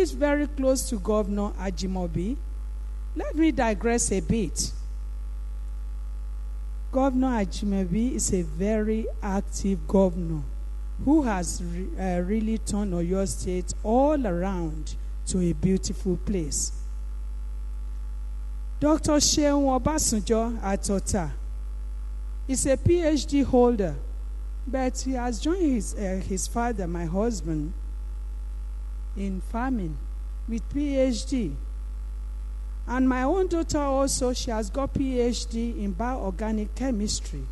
lives very close to Governor Ajimobi. Let me digress a bit. Governor Ajimobi is a very active governor who has really turned Oyo State all around to a beautiful place. Dr. Seun Obasanjo Atota is a PhD holder, but he has joined his father, my husband, in farming with PhD. And my own daughter also, she has got PhD in bioorganic chemistry.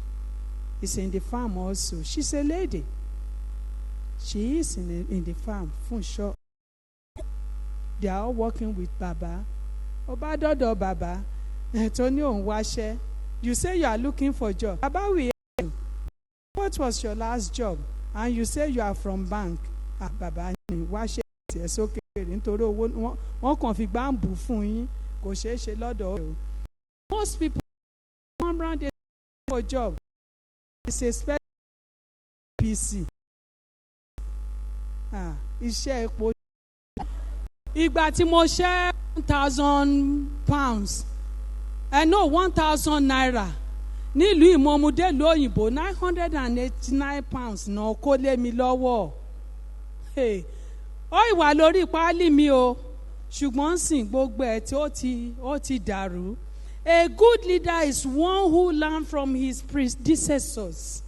Is in the farm also. She's a lady. She is in the farm. Funsho. They are all working with Baba. Obadodo Baba. Tony Onwashe. You say you are looking for a job. Baba, we ask you, what was your last job? And you say you are from bank. Baba, Washe. It's okay. Nítorí owó wọ́n kàn fi gbáǹbù fún yín kò ṣeé ṣe lọ́dọ̀ o. Most people come around for a job. It's a special PC. Iṣẹ́ epo. Ìgbà tí mo ṣe £1,000 no 1,000 naira nílùú ìmọ̀ọ́mùdé lóyìnbó £989 náà kó lé mi lọ́wọ́. Ó ìwà lórí páálí mi o ṣùgbọ́n sìn gbogbo ẹ̀ tí ó ti dàrú. A good leader is one who learned from his predecessors,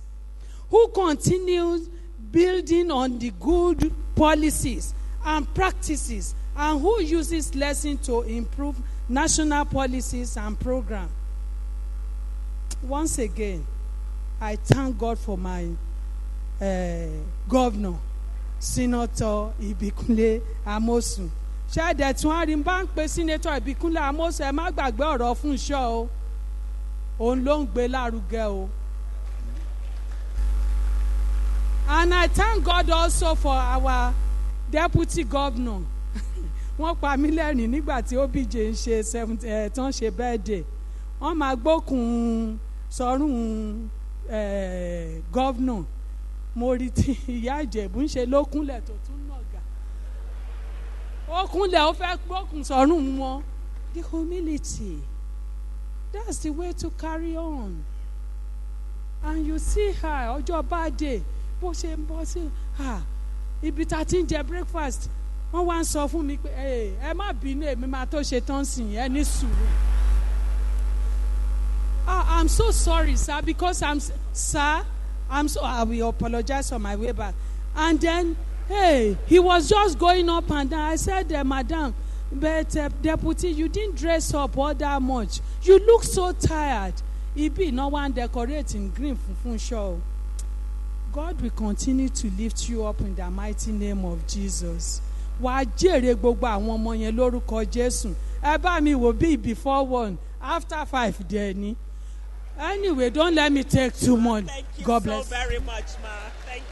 who continues building on the good policies and practices, and who uses lessons to improve national policies and programs. Once again, I thank God for my governor, Senator Ibikunle Amosun. Ṣáàdẹ̀ tí wọ́n rí bá ń pe Senator Ibikunle Amosun ẹ má gbàgbé ọ̀rọ̀ Fúnṣọ́ o. Òun ló ń gbé lárugẹ o. And I thank God also for our deputy governor. Wọ́n pa mí lẹ́rìn nígbà tí OBJ ń ṣe tán ṣe birthday. Wọ́n máa gbókùn sọ́rùn governor. Mo rí tí ìyá Ìjẹ̀bú ń ṣe ló kúnlẹ̀ tó tún nàgà. Ó kúnlẹ̀ ó fẹ́ gbókùn sọ́rùn wọn. The humility. That's the way to carry on. And you see her ọjọ́ birthday bó ṣe ń bọ́ sí ibi tá a ti ń jẹ breakfast. Wọ́n wá ń sọ fún mi pé ẹ má bínú èmi máa tó ṣe tán sìn ẹ ní sùúrù. I'm so sorry, sir, because I will apologize on my way back. And then, he was just going up and down. I said, Madam, but Deputy, you didn't dress up all that much. You look so tired. No one decorating green for show. God will continue to lift you up in the mighty name of Jesus. Wàá jèrè gbogbo àwọn ọmọ yẹn lórúkọ Jésù. Ẹ bá mi wò bí before 1, after 5 dẹ̀ ni. Anyway, don't let me take too much. Thank you God so bless. very much, ma. Thank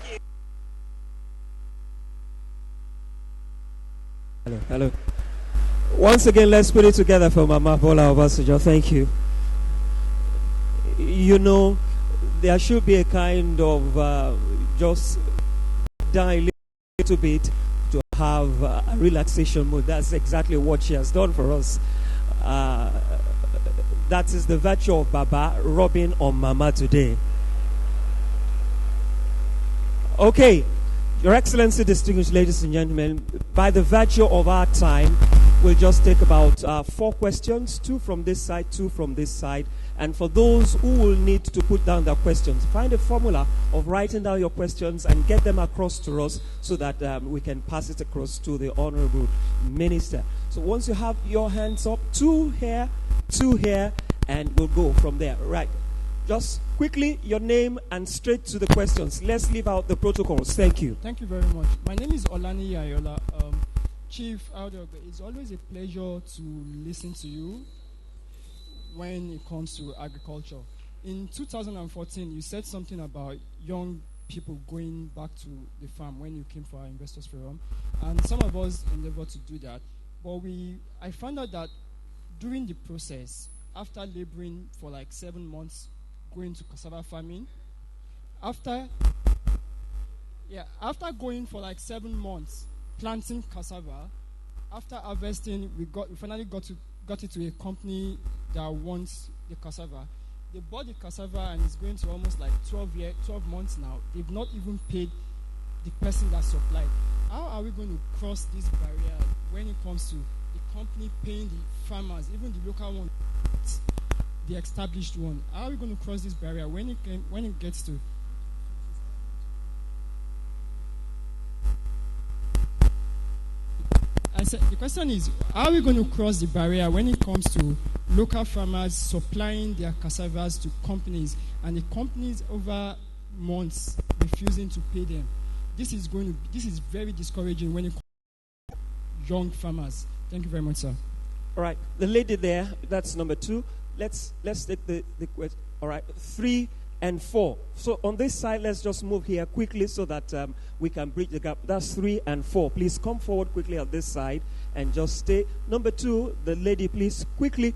you. Hello. Once again, let's put it together for Mama Bola Obasanjo. Thank you. You know, there should be a kind of just down a little bit to have a relaxation mood. That's exactly what she has done for us. That is the virtue of Baba rubbing on Mama today. Okay, Your Excellency, distinguished ladies and gentlemen, by the virtue of our time, we'll just take about 4 questions, 2 from this side, 2 from this side. And for those who will need to put down their questions, find a formula of writing down your questions and get them across to us so that we can pass it across to the Honorable Minister. So once you have your hands up, 2 here, 2 here, and we'll go from there. Right. Just quickly, your name and straight to the questions. Let's leave out the protocols. Thank you. Thank you very much. My name is Olani Ayola. Chief Audio, it's always a pleasure to listen to you when it comes to agriculture. In 2014, you said something about young people going back to the farm when you came for our investors forum, and some of us endeavored to do that. But I found out that during the process, after laboring for like 7 months, going to cassava farming, after going for like 7 months planting cassava, after harvesting, we finally got it to a company that wants the cassava. They bought the cassava and it's going to almost like 12 months now. They've not even paid the person that supplied. How are we going to cross this barrier when it comes to the company paying the farmers, even the local one, the established one? How are we going to cross this barrier when it gets to? I said, the question is, how are we going to cross the barrier when it comes to local farmers supplying their cassavas to companies and the companies over months refusing to pay them? This is very discouraging when it comes to young farmers. Thank you very much, sir. All right, the lady there, that's number 2. Let's take the question. All right, 3 and 4. So on this side, let's just move here quickly so that we can bridge the gap. That's 3 and 4. Please come forward quickly on this side and just stay. Number 2, the lady, please, quickly.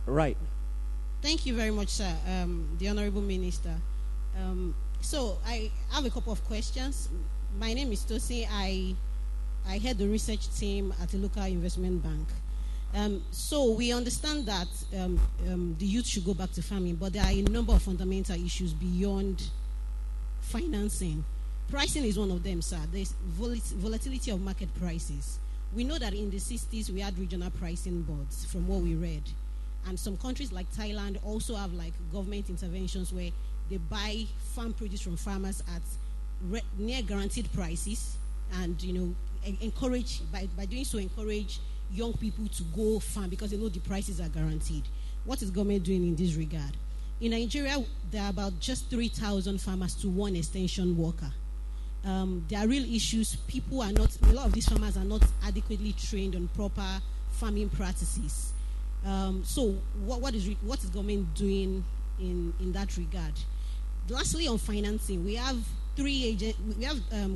Right. Thank you very much, sir, the Honorable Minister. So I have a couple of questions. My name is Tosi. I head the research team at a local investment bank. So we understand that the youth should go back to farming, but there are a number of fundamental issues beyond financing. Pricing is one of them, sir. There's volatility of market prices. We know that in the 60s we had regional pricing boards from what we read. And some countries like Thailand also have like government interventions where they buy farm produce from farmers at near guaranteed prices and, encourage, by doing so, encourage young people to go farm because they know the prices are guaranteed. What is government doing in this regard? In Nigeria, there are about just 3,000 farmers to one extension worker. There are real issues. A lot of these farmers are not adequately trained on proper farming practices. So what is government doing in that regard? Lastly, on financing, we have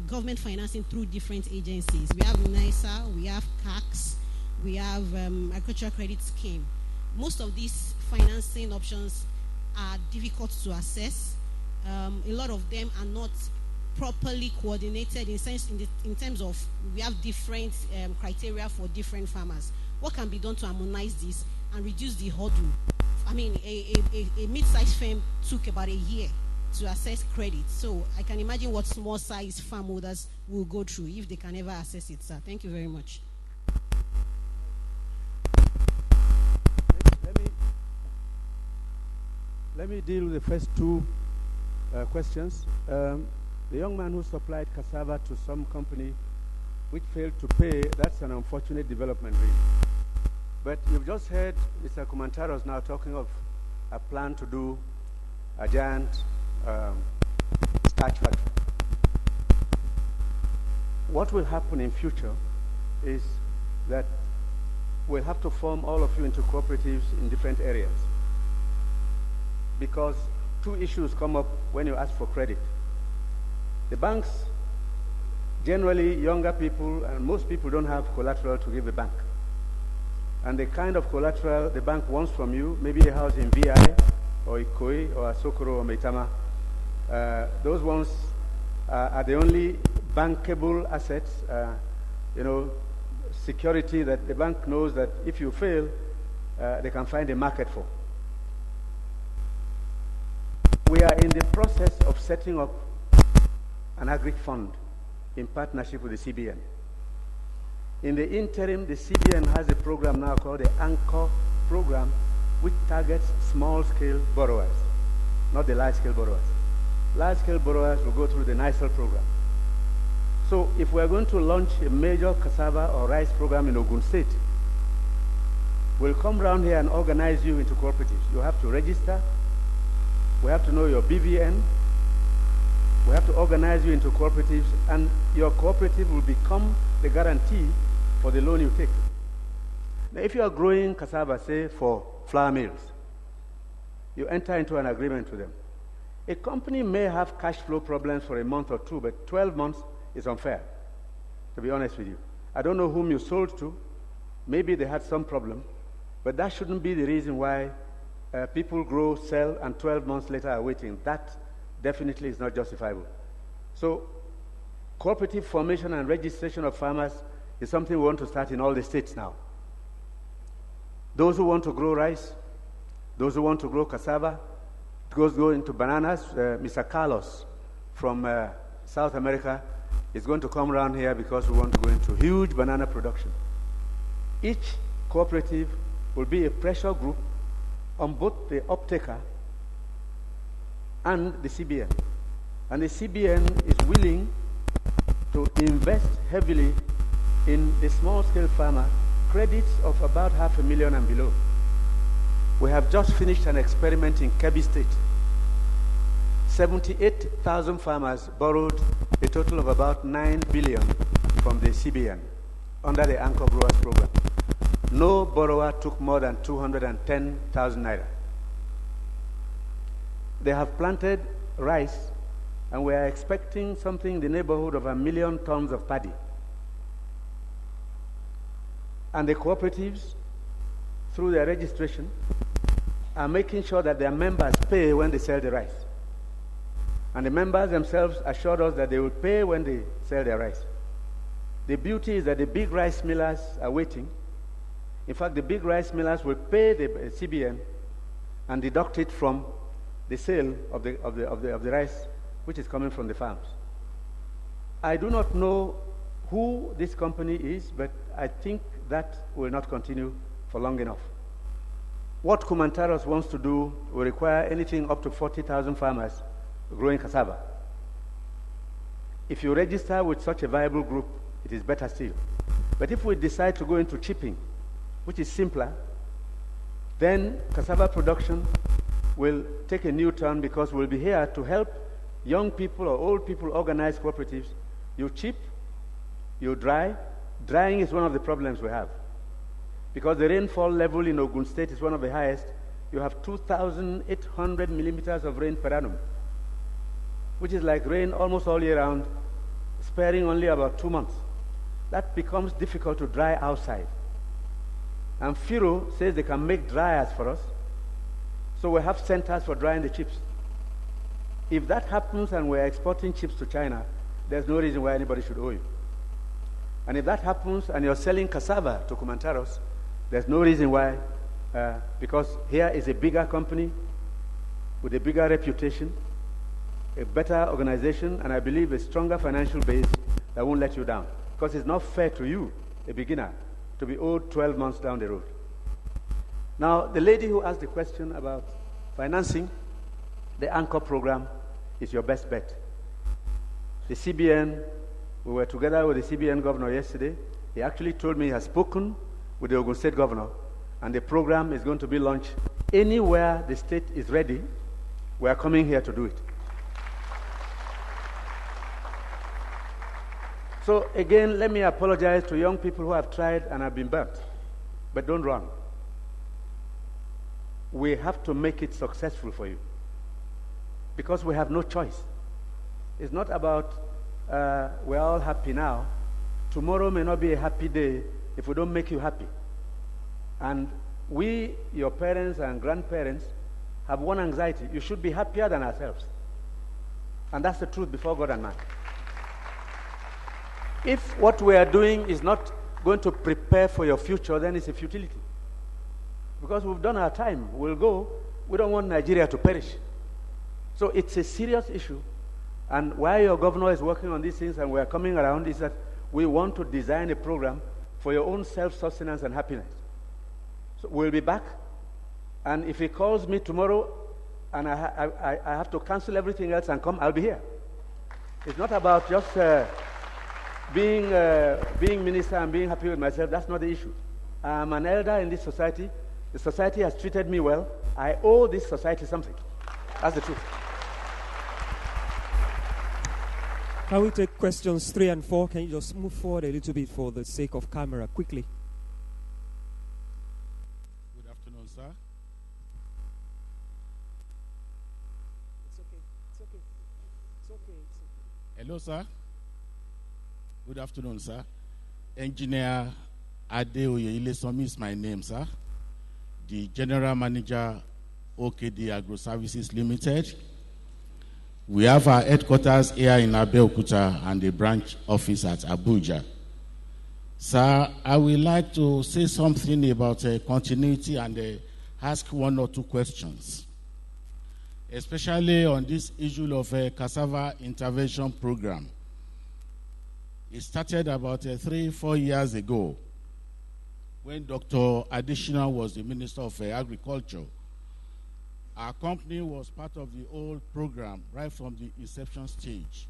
government financing through different agencies. We have NISA, we have CACS, we have agricultural credit scheme. Most of these financing options are difficult to assess. A lot of them are not properly coordinated in terms of we have different criteria for different farmers. What can be done to harmonize this and reduce the hurdle? I mean, a mid-sized firm took about a year to assess credit. So I can imagine what small-sized farm holders will go through if they can ever assess it, sir. Thank you very much. Let me deal with the first 2 questions. The young man who supplied cassava to some company which failed to pay, that's an unfortunate development, really. But you've just heard Mr. Kumantaros now talking of a plan to do a giant starch factory. What will happen in future is that we'll have to form all of you into cooperatives in different areas, because 2 issues come up when you ask for credit. The banks, generally younger people and most people don't have collateral to give the bank. And the kind of collateral the bank wants from you, maybe a house in VI or Ikoyi or Asokoro or Maitama, those ones are the only bankable assets, security that the bank knows that if you fail, they can find a market for. We are in the process of setting up an agri fund in partnership with the CBN. In the interim, the CBN has a program now called the Anchor Program, which targets small-scale borrowers, not the large-scale borrowers. Large-scale borrowers will go through the NISEL program. So if we're going to launch a major cassava or rice program in Ogun State, we'll come around here and organize you into cooperatives. You have to register. We have to know your BVN. We have to organize you into cooperatives, and your cooperative will become the guarantee for the loan you take. Now, if you are growing cassava, say, for flour mills, you enter into an agreement with them. A company may have cash flow problems for a month or 2, but 12 months is unfair, to be honest with you. I don't know whom you sold to. Maybe they had some problem, but that shouldn't be the reason why people grow, sell, and 12 months later are waiting. That definitely is not justifiable. So cooperative formation and registration of farmers is something we want to start in all the states now. Those who want to grow rice, those who want to grow cassava, go into bananas. Mr. Carlos from South America is going to come around here because we want to go into huge banana production. Each cooperative will be a pressure group on both the uptaker and the CBN. And the CBN is willing to invest heavily in the small-scale farmer, credits of about $500,000 and below. We have just finished an experiment in Kebbi State. 78,000 farmers borrowed a total of about $9 billion from the CBN under the Anchor Growers Program. No borrower took more than 210,000 naira. They have planted rice, and we are expecting something in the neighborhood of 1 million tons of paddy. And the cooperatives, through their registration, are making sure that their members pay when they sell the rice. And the members themselves assured us that they will pay when they sell their rice. The beauty is that the big rice millers are waiting. In fact, the big rice millers will pay the CBN and deduct it from the sale of the rice which is coming from the farms. I do not know who this company is, but I think that will not continue for long enough. What Kumantaros wants to do will require anything up to 40,000 farmers growing cassava. If you register with such a viable group, it is better still. But if we decide to go into chipping, which is simpler, then cassava production will take a new turn because we'll be here to help young people or old people organize cooperatives. You chip, you dry. Drying is one of the problems we have. Because the rainfall level in Ogun State is one of the highest, you have 2,800 millimeters of rain per annum, which is like rain almost all year round, sparing only about 2 months. That becomes difficult to dry outside. And Firo says they can make dryers for us, so we have centers for drying the chips. If that happens and we're exporting chips to China, there's no reason why anybody should owe you. And if that happens and you're selling cassava to Kumantaros, there's no reason why, because here is a bigger company with a bigger reputation, a better organization, and I believe a stronger financial base that won't let you down. Because it's not fair to you, a beginner, to be owed 12 months down the road. Now, the lady who asked the question about financing, the Anchor program is your best bet. The CBN, we were together with the CBN governor yesterday. He actually told me he has spoken with the Ogun State governor, and the program is going to be launched anywhere the state is ready. We are coming here to do it. So again, let me apologize to young people who have tried and have been burnt, but don't run. We have to make it successful for you because we have no choice. It's not about we're all happy now. Tomorrow may not be a happy day if we don't make you happy. And we, your parents and grandparents, have one anxiety. You should be happier than ourselves. And that's the truth before God and man. If what we are doing is not going to prepare for your future, then it's a futility. Because we've done our time. We'll go. We don't want Nigeria to perish. So it's a serious issue. And why your governor is working on these things and we are coming around is that we want to design a program for your own self-sustenance and happiness. So we'll be back. And if he calls me tomorrow and I have to cancel everything else and come, I'll be here. It's not about just being minister and being happy with myself. That's not the issue. I'm an elder in this society. The society has treated me well. I owe this society something. That's the truth. Can we take questions 3 and 4? Can you just move forward a little bit for the sake of camera, quickly? Good afternoon, sir. It's okay. It's okay. It's okay. It's okay. Hello, sir. Good afternoon, sir. Engineer Adeoye Ilesomi is my name, sir. The General Manager, OKD Agro Services Limited. We have our headquarters here in Abeokuta and a branch office at Abuja. Sir, I would like to say something about continuity and ask one or two questions, especially on this issue of a cassava intervention program. It started about 3-4 years ago when Dr. Additional was the Minister of Agriculture. Our company was part of the old program right from the inception stage.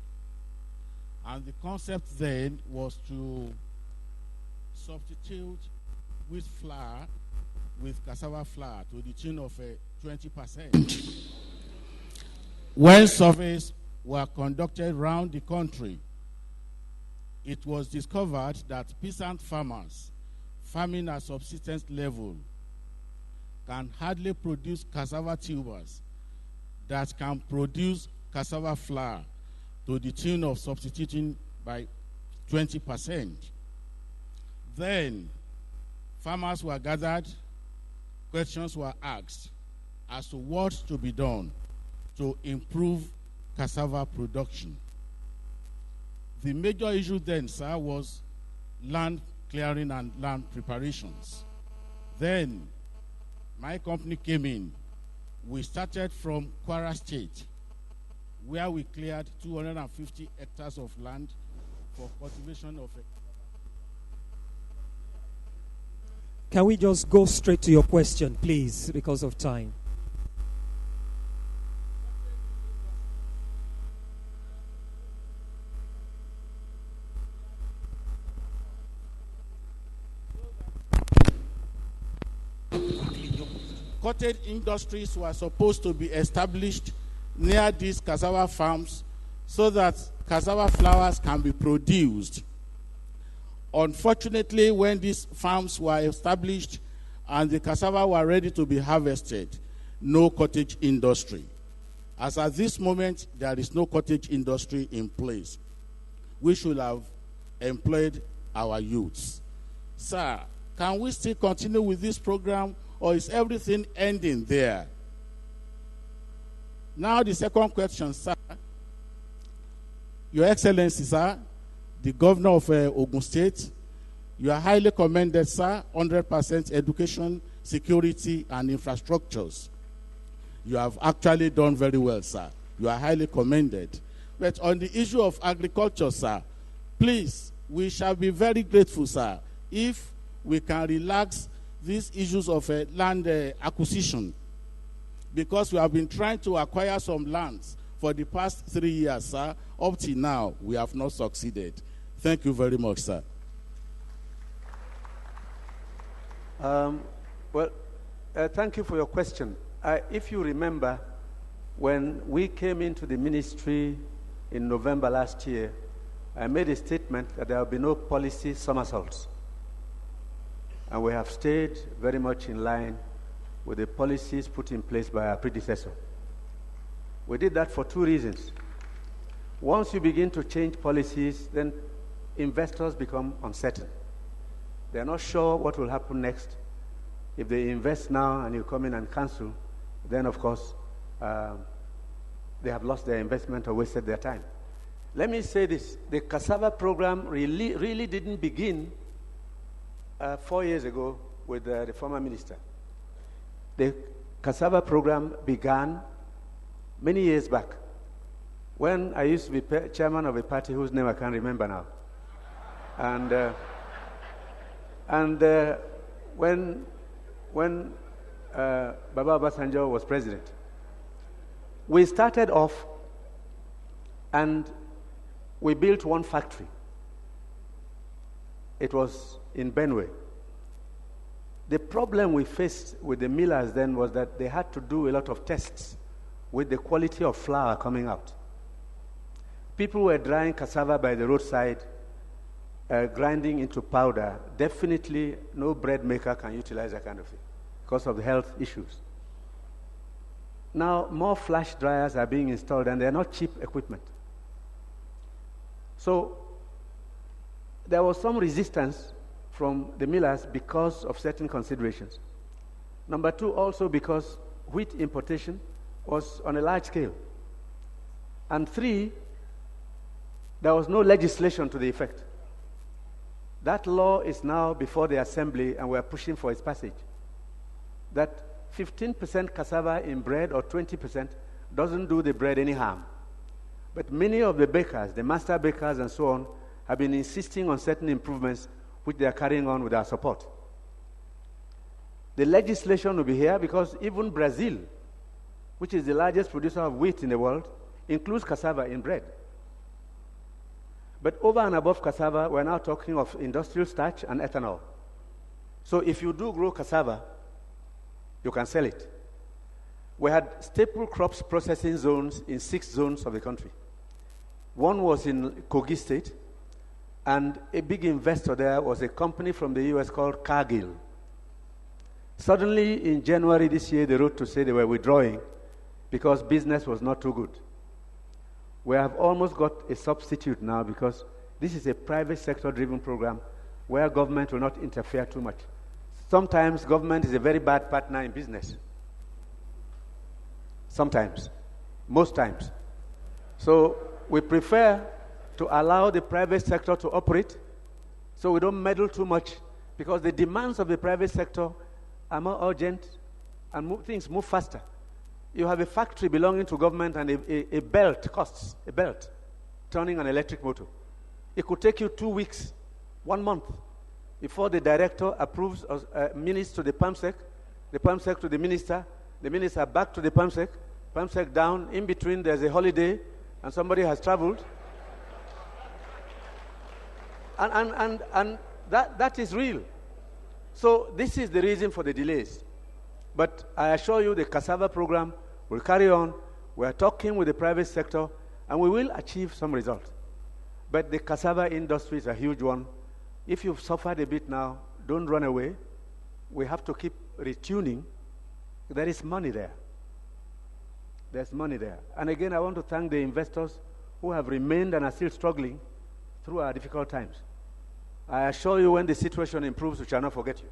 And the concept then was to substitute wheat flour with cassava flour to the tune of 20%. When surveys were conducted around the country, it was discovered that peasant farmers farming at subsistence level can hardly produce cassava tubers that can produce cassava flour to the tune of substituting by 20%. Then farmers were gathered, questions were asked as to what to be done to improve cassava production. The major issue then, sir, was land clearing and land preparations. Then my company came in. We started from Kwara State, where we cleared 250 hectares of land for cultivation of Can we just go straight to your question, please, because of time? cottage industries were supposed to be established near these cassava farms so that cassava flowers can be produced. Unfortunately, when these farms were established and the cassava were ready to be harvested, no cottage industry. As at this moment, there is no cottage industry in place. We should have employed our youths. Sir, can we still continue with this program, or is everything ending there? Now the second question, sir. Your Excellency, sir, the Governor of Ogun State, you are highly commended, sir, 100% education, security, and infrastructures. You have actually done very well, sir. You are highly commended. But on the issue of agriculture, sir, please, we shall be very grateful, sir, if we can relax these issues of land acquisition, because we have been trying to acquire some lands for the past 3 years, sir. Up till now, we have not succeeded. Thank you very much, sir. Thank you for your question. If you remember, when we came into the ministry in November last year, I made a statement that there will be no policy somersaults. And we have stayed very much in line with the policies put in place by our predecessor. We did that for 2 reasons. Once you begin to change policies, then investors become uncertain. They're not sure what will happen next. If they invest now and you come in and cancel, then of course, they have lost their investment or wasted their time. Let me say this, the cassava program really didn't begin 4 years ago with the former minister. The cassava program began many years back when I used to be chairman of a party whose name I can't remember now. And when Baba Obasanjo was president, we started off and we built one factory. It was in Benue. The problem we faced with the millers then was that they had to do a lot of tests with the quality of flour coming out. People were drying cassava by the roadside, grinding into powder. Definitely no bread maker can utilize that kind of thing because of the health issues. Now, more flash dryers are being installed, and they're not cheap equipment. So there was some resistance from the millers because of certain considerations. Number 2, also because wheat importation was on a large scale. And 3, there was no legislation to the effect. That law is now before the assembly, and we are pushing for its passage. That 15% cassava in bread or 20% doesn't do the bread any harm. But many of the bakers, the master bakers and so on, have been insisting on certain improvements which they are carrying on with our support. The legislation will be here because even Brazil, which is the largest producer of wheat in the world, includes cassava in bread. But over and above cassava, we're now talking of industrial starch and ethanol. So if you do grow cassava, you can sell it. We had staple crops processing zones in 6 zones of the country. One was in Kogi State, and a big investor there was a company from the US called Cargill. Suddenly, in January this year, they wrote to say they were withdrawing because business was not too good. We have almost got a substitute now because this is a private sector-driven program where government will not interfere too much. Sometimes government is a very bad partner in business. Sometimes. Most times. So we prefer to allow the private sector to operate so we don't meddle too much because the demands of the private sector are more urgent and things move faster. You have a factory belonging to government and a belt costs, a belt, turning an electric motor. It could take you 2 weeks, 1 month, before the director approves minutes to the PAMSEC to the minister back to the PAMSEC down. In between, there's a holiday, and somebody has traveled. And that is real. So this is the reason for the delays. But I assure you the cassava program will carry on. We are talking with the private sector, and we will achieve some result. But the cassava industry is a huge one. If you've suffered a bit now, don't run away. We have to keep retuning. There is money there. There's money there. And again, I want to thank the investors who have remained and are still struggling through our difficult times. I assure you when the situation improves, we shall not forget you.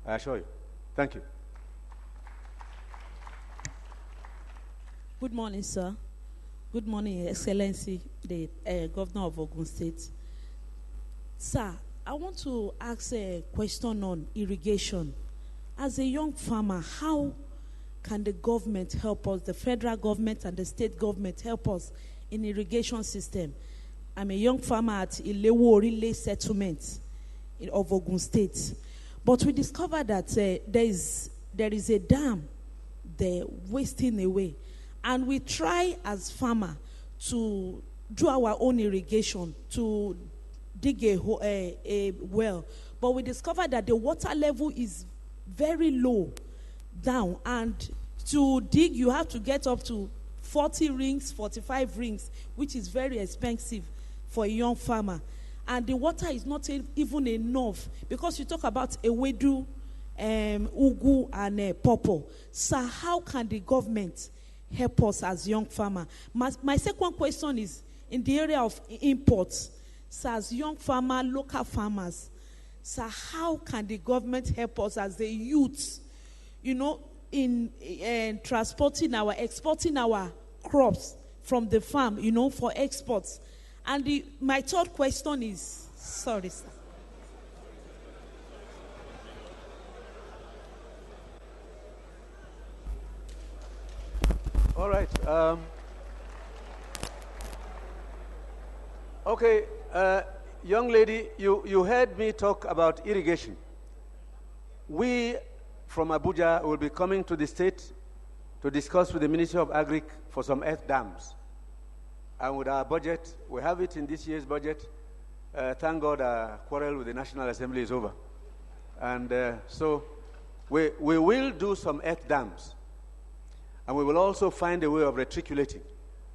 I assure you. Thank you. Good morning, sir. Good morning, Excellency, the Governor of Ogun State. Sir, I want to ask a question on irrigation. As a young farmer, how can the government help us, the federal government and the state government help us in irrigation system? I'm a young farmer at Ilewo Orile settlement of Ogun State. But we discovered that there is a dam there wasting away. And we try as farmer to do our own irrigation, to dig a well. But we discovered that the water level is very low down. And to dig, you have to get up to 40 rings, 45 rings, which is very expensive for a young farmer. And the water is not even enough. Because you talk about ewedu, ugu, and pawpaw. So how can the government help us as young farmer? My second question is in the area of imports. So as young farmer, local farmers, so how can the government help us as the youth, in exporting our crops from the farm, for exports? And my third question is, sorry, sir. All right. Okay, young lady, you heard me talk about irrigation. We from Abuja will be coming to the state to discuss with the Ministry of Agric for some earth dams. And with our budget, we have it in this year's budget. Thank God our quarrel with the National Assembly is over. And so we will do some earth dams. And we will also find a way of reticulating.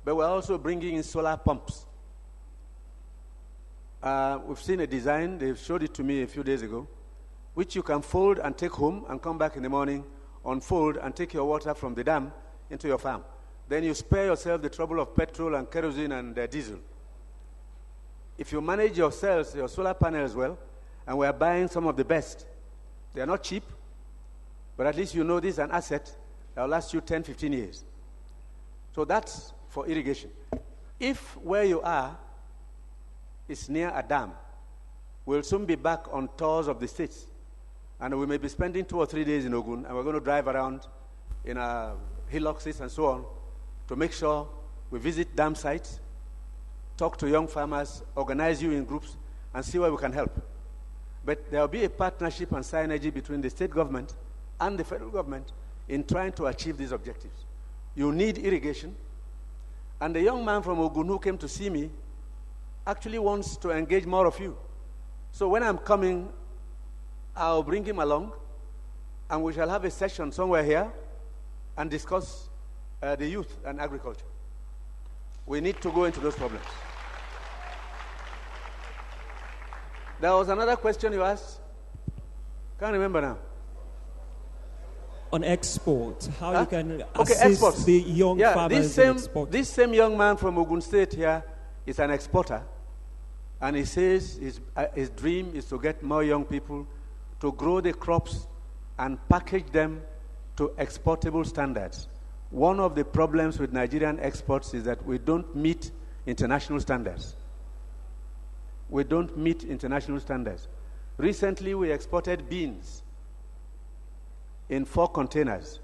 But we're also bringing in solar pumps. We've seen a design, they showed it to me a few days ago, which you can fold and take home and come back in the morning, unfold and take your water from the dam into your farm. Then you spare yourself the trouble of petrol and kerosene and diesel. If you manage your cells, your solar panels well, and we are buying some of the best, they are not cheap, but at least you know this is an asset that will last you 10, 15 years. So that's for irrigation. If where you are is near a dam, We'll soon be back on tours of the states. And we may be spending 2 or 3 days in Ogun, and we're going to drive around in hillocks and so on to make sure we visit dam sites, talk to young farmers, organize you in groups, and see where we can help. But there will be a partnership and synergy between the state government and the federal government in trying to achieve these objectives. You need irrigation. And the young man from Ogun who came to see me actually wants to engage more of you. So when I'm coming, I'll bring him along, and we shall have a session somewhere here and discuss the youth and agriculture. We need to go into those problems. There was another question you asked. Can't remember now. On export, how you can assist exports. the young farmers in export. This same young man from Ogun State here is an exporter, and he says his dream is to get more young people to grow the crops and package them to exportable standards. One of the problems with Nigerian exports is that we don't meet international standards. We don't meet international standards. Recently, we exported beans in 4 containers.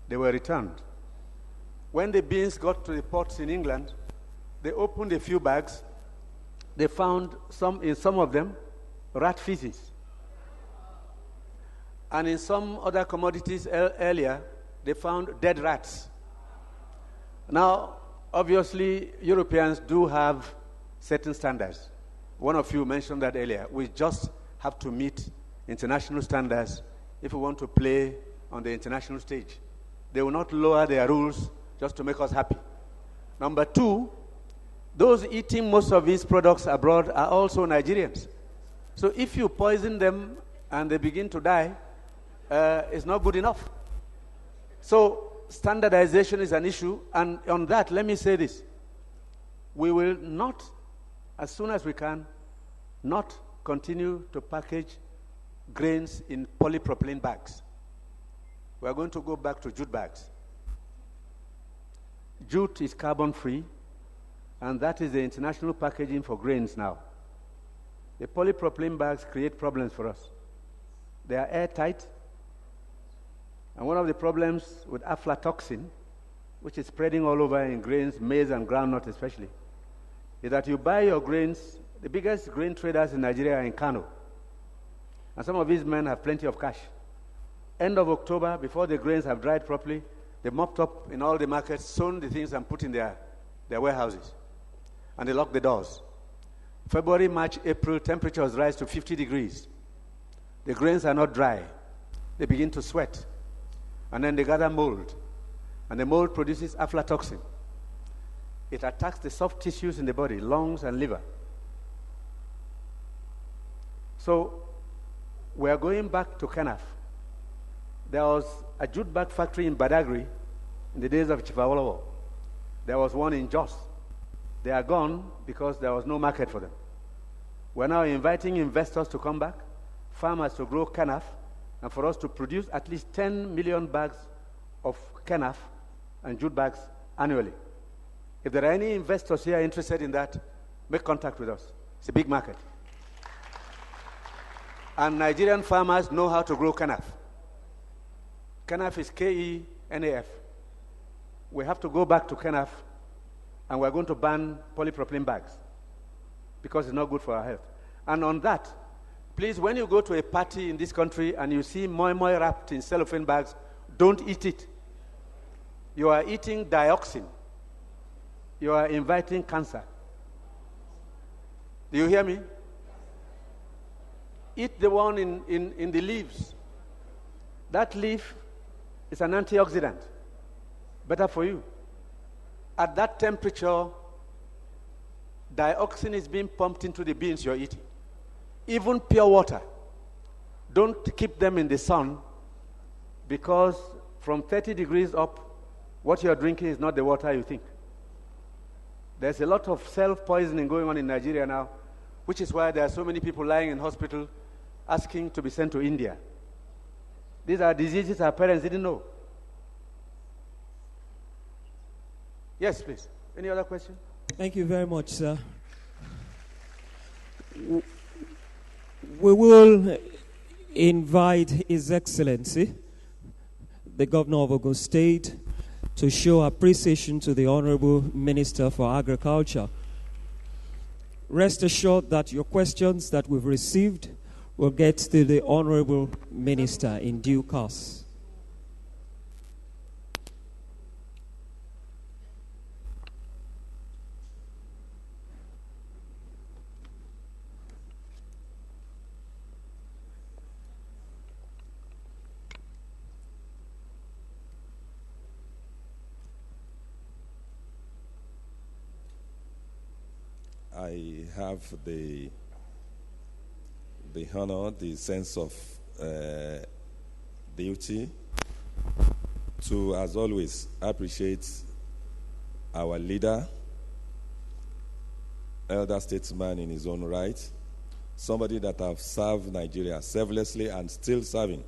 They were returned. When the beans got to the ports in England, they opened a few bags. They found in some of them rat feces. And in some other commodities earlier, they found dead rats. Now, obviously, Europeans do have certain standards. One of you mentioned that earlier. We just have to meet international standards if we want to play on the international stage. They will not lower their rules just to make us happy. Number 2, those eating most of these products abroad are also Nigerians. So if you poison them and they begin to die, it's not good enough. So standardization is an issue, and on that, let me say this. We will not, as soon as we can, not continue to package grains in polypropylene bags. We are going to go back to jute bags. Jute is carbon-free, and that is the international packaging for grains now. The polypropylene bags create problems for us. They are airtight, and one of the problems with aflatoxin, which is spreading all over in grains, maize and groundnut especially, is that you buy your grains. The biggest grain traders in Nigeria are in Kano, and some of these men have plenty of cash. End of October, before the grains have dried properly, they mopped up in all the markets, sewn the things and put in their warehouses, and they lock the doors. February, March, April, temperatures rise to 50 degrees. The grains are not dry. They begin to sweat, and then they gather mold, and the mold produces aflatoxin. It attacks the soft tissues in the body, lungs and liver. So we are going back to Kanaf. There was a jute bag factory in Badagry in the days of Chief Awolowo. There was one in Jos. They are gone because there was no market for them. We're now inviting investors to come back, farmers to grow Kanaf, and for us to produce at least 10 million bags of Kanaf and jute bags annually. If there are any investors here interested in that, make contact with us. It's a big market. And Nigerian farmers know how to grow Kanaf. Kanaf is K-E-N-A-F. We have to go back to Kanaf, and we're going to ban polypropylene bags because it's not good for our health. And on that, please, when you go to a party in this country and you see moi moi wrapped in cellophane bags, don't eat it. You are eating dioxin. You are inviting cancer. Do you hear me? Eat the one in the leaves. That leaf is an antioxidant. Better for you. At that temperature, dioxin is being pumped into the beans you're eating. Even pure water. Don't keep them in the sun, because from 30 degrees up, what you're drinking is not the water you think. There's a lot of self-poisoning going on in Nigeria now, which is why there are so many people lying in hospital asking to be sent to India. These are diseases our parents didn't know. Yes, please. Any other question? Thank you very much, sir. We will invite His Excellency, the Governor of Ogun State, to show appreciation to the Honorable Minister for Agriculture. Rest assured that your questions that we've received will get to the Honorable Minister in due course. I have the honor, the sense of duty to, as always, appreciate our leader, elder statesman in his own right, somebody that have served Nigeria selflessly and still serving,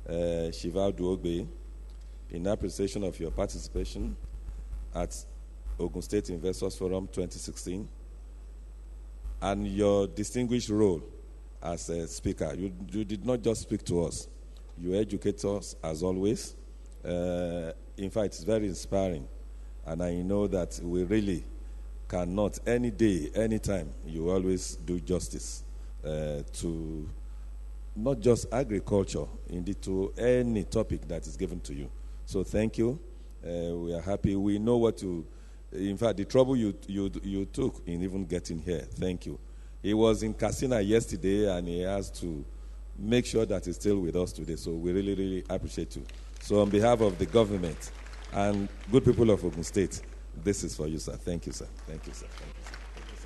Shiva Duogbe, in appreciation of your participation at Ogun State Investors Forum 2016. And your distinguished role as a speaker. You did not just speak to us. You educate us, as always. In fact, it's very inspiring. And I know that we really cannot, any day, any time, you always do justice to not just agriculture, indeed to any topic that is given to you. So thank you. We are happy. We know what to... In fact, the trouble you took in even getting here, thank you. He was in Katsina yesterday, and he has to make sure that he's still with us today. So we really, really appreciate you. So on behalf of the government and good people of Ogun State, this is for you, sir. Thank you, sir. Thank you, sir. Thank you, sir. Thank you,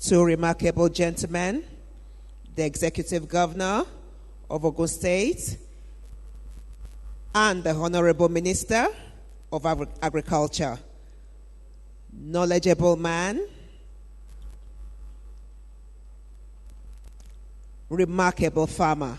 sir. Two remarkable gentlemen, the Executive Governor of Ogun State and the Honorable Minister of Agriculture. Knowledgeable man, remarkable farmer.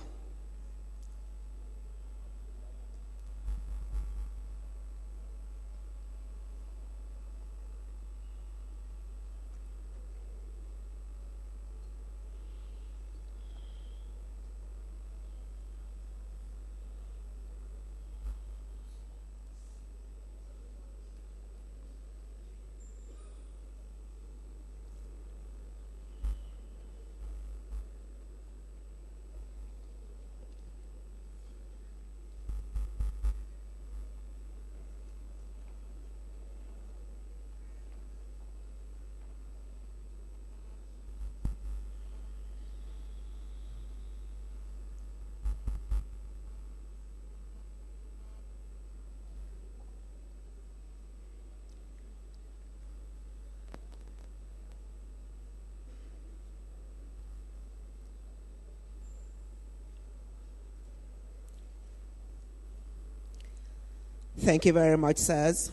Thank you very much, sirs.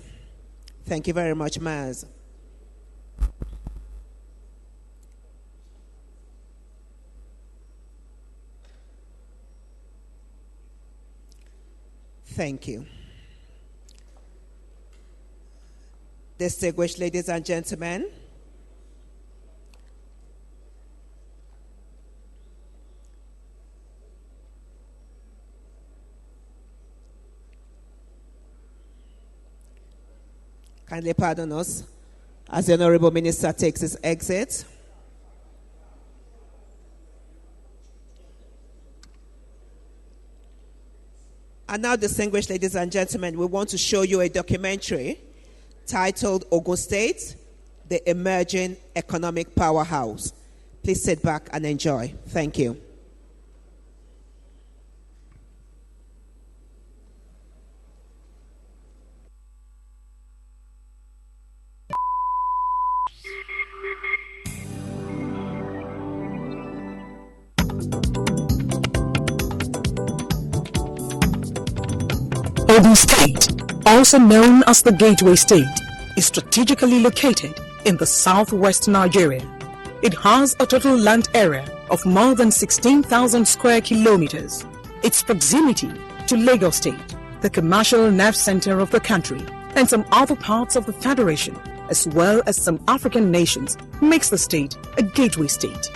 Thank you very much, Maz. Thank you. Distinguished ladies and gentlemen, kindly pardon us as the Honorable Minister takes his exit. And now, distinguished ladies and gentlemen, we want to show you a documentary titled Ogun State, the Emerging Economic Powerhouse. Please sit back and enjoy. Thank you. Ogun State, also known as the Gateway State, is strategically located in the southwest Nigeria. It has a total land area of more than 16,000 square kilometers. Its proximity to Lagos State the commercial nerve center of the country, and some other parts of the Federation, as well as some African nations, makes the state a gateway state.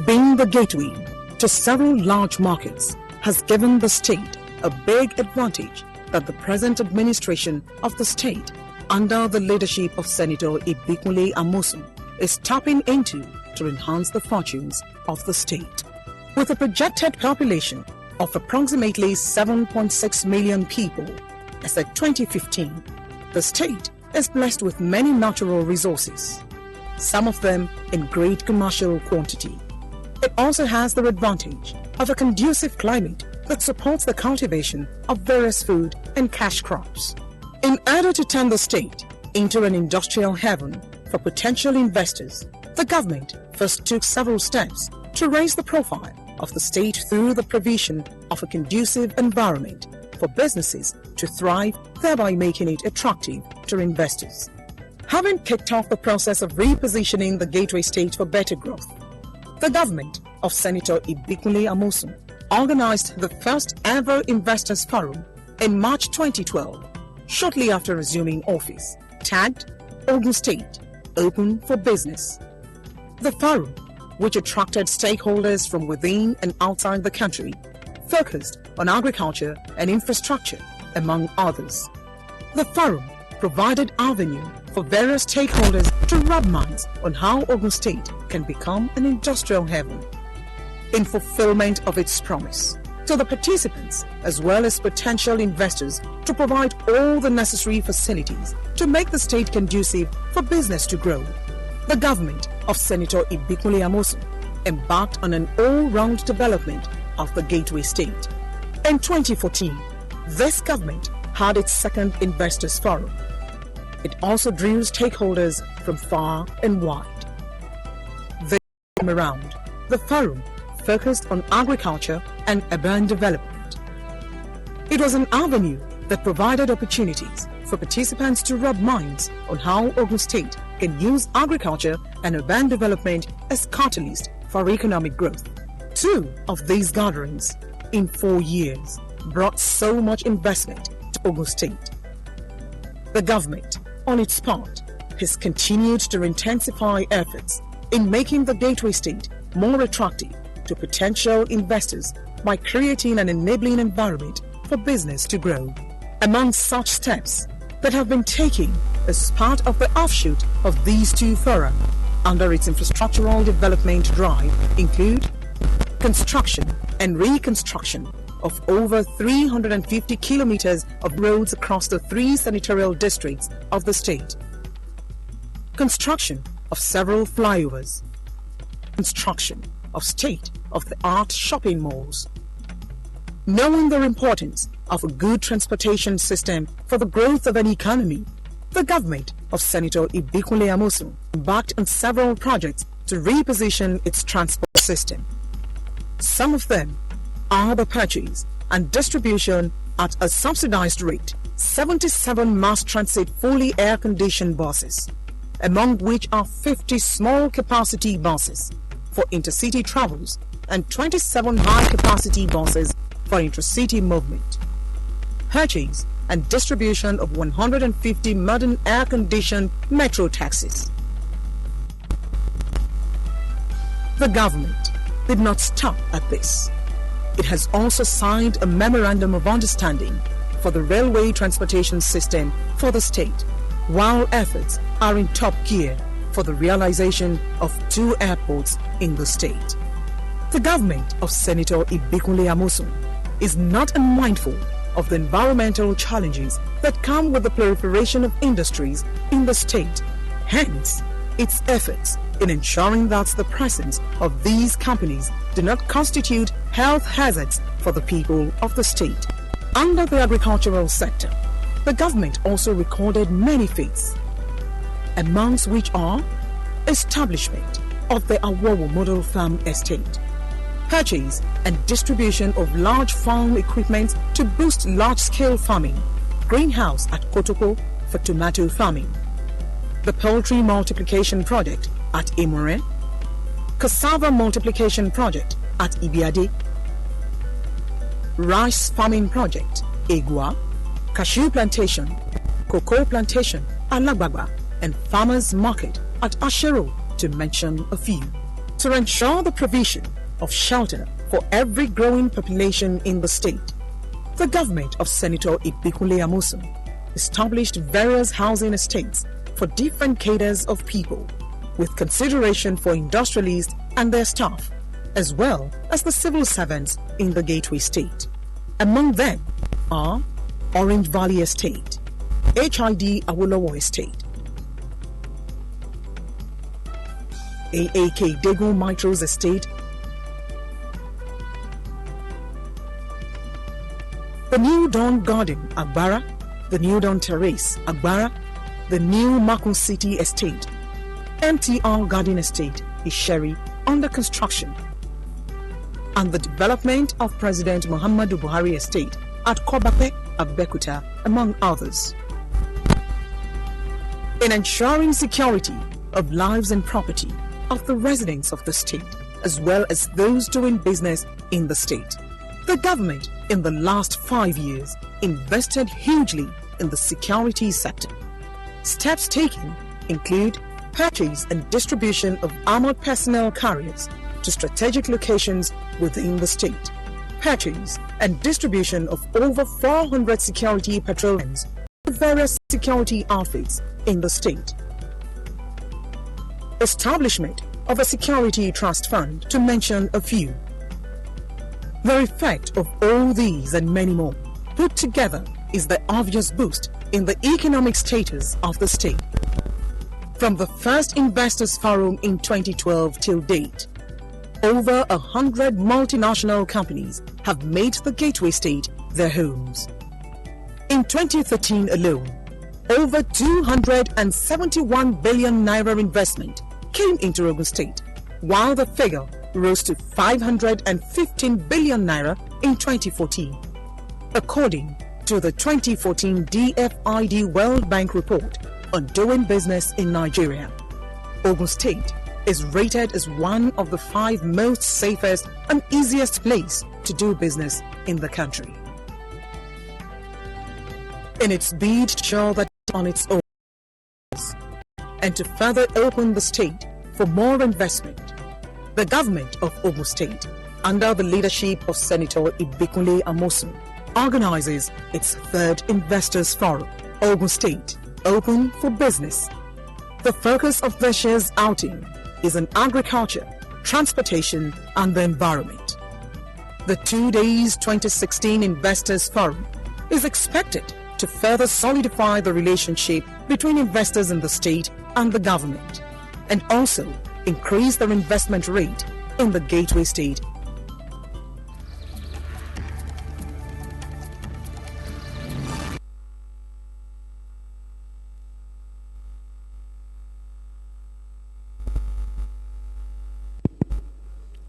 Being the gateway to several large markets has given the state a big advantage that the present administration of the state, under the leadership of Senator Ibikunle Amosun, is tapping into to enhance the fortunes of the state. With a projected population of approximately 7.6 million people as at 2015, the state is blessed with many natural resources, some of them in great commercial quantity. It also has the advantage of a conducive climate that supports the cultivation of various food and cash crops. In order to turn the state into an industrial haven for potential investors, the government first took several steps to raise the profile of the state through the provision of a conducive environment for businesses to thrive, thereby making it attractive to investors. Having kicked off the process of repositioning the gateway state for better growth, the government of Senator Ibikunle Amosun organized the first ever Investors Forum in March 2012, shortly after resuming office, tagged Ogun State Open for Business. The forum, which attracted stakeholders from within and outside the country, focused on agriculture and infrastructure, among others. The forum provided avenue for various stakeholders to rub minds on how Ogun State can become an industrial haven. In fulfillment of its promise to the participants as well as potential investors to provide all the necessary facilities to make the state conducive for business to grow, the government of Senator Ibikunle Amosun embarked on an all-round development of the gateway state. In 2014, this government had its second Investors Forum. It also drew stakeholders from far and wide. This time around, the forum focused on agriculture and urban development. It was an avenue that provided opportunities for participants to rub minds on how Ogun State can use agriculture and urban development as catalyst for economic growth. 2 of these gatherings in 4 years brought so much investment to Ogun State. The government, on its part, has continued to intensify efforts in making the gateway state more attractive to potential investors by creating an enabling environment for business to grow. Among such steps that have been taken as part of the offshoot of these 2 fora under its infrastructural development drive include construction and reconstruction of over 350 kilometers of roads across the 3 senatorial districts of the state, construction of several flyovers, construction of state-of-the-art shopping malls. Knowing the importance of a good transportation system for the growth of an economy, the government of Senator Ibikunle Amosun embarked on several projects to reposition its transport system. Some of them are the purchase and distribution at a subsidized rate 77 mass transit fully air-conditioned buses, among which are 50 small capacity buses for intercity travels and 27 high-capacity buses for intracity movement. Purchase and distribution of 150 modern air-conditioned metro taxis. The government did not stop at this. It has also signed a memorandum of understanding for the railway transportation system for the state, while efforts are in top gear for the realization of 2 airports in the state. The government of Senator Ibikunle Amosun is not unmindful of the environmental challenges that come with the proliferation of industries in the state. Hence, its efforts in ensuring that the presence of these companies do not constitute health hazards for the people of the state. Under the agricultural sector, the government also recorded many feats, amongst which are establishment of the Awowo Model Farm Estate, purchase and distribution of large farm equipment to boost large-scale farming, greenhouse at Kotoko for tomato farming, the poultry multiplication project at Imore, cassava multiplication project at Ibiade, rice farming project, Egua, cashew plantation, cocoa plantation at Lagbagba, and farmers market at Ashero, to mention a few. To ensure the provision of shelter for every growing population in the state, the government of Senator Ibikunle Amosun established various housing estates for different cadres of people, with consideration for industrialists and their staff, as well as the civil servants in the Gateway State. Among them are Orange Valley Estate, HID Awolowo Estate, AAK Dego Mitros Estate, the New Dawn Garden, Agbara, the New Dawn Terrace, Agbara, the New Makun City Estate, MTR Garden Estate, Isheri, under construction, and the development of President Muhammadu Buhari Estate at Kobape, Abekuta, among others. In ensuring security of lives and property of the residents of the state, as well as those doing business in the state, the government in the last 5 years invested hugely in the security sector. Steps taken include purchase and distribution of armored personnel carriers to strategic locations within the state, purchase and distribution of over 400 security patrol vans to various security outfits in the state, establishment of a security trust fund, to mention a few. The effect of all these and many more put together is the obvious boost in the economic status of the state. From the first Investors Forum in 2012 till date, over 100 multinational companies have made the Gateway State their homes. In 2013 alone, over 271 billion naira investment came into Ogun State, while the figure rose to 515 billion naira in 2014. According to the 2014 DFID World Bank report on doing business in Nigeria, Ogun State is rated as one of the 5 most safest and easiest place to do business in the country. In its bid to show that on its own and to further open the state for more investment, the government of Ogun State, under the leadership of Senator Ibikunle Amosun, organizes its 3rd Investors Forum, Ogun State, Open for Business. The focus of this year's outing is on agriculture, transportation, and the environment. The 2 days 2016 Investors Forum is expected to further solidify the relationship between investors in the state and the government, and also increase their investment rate in the Gateway State.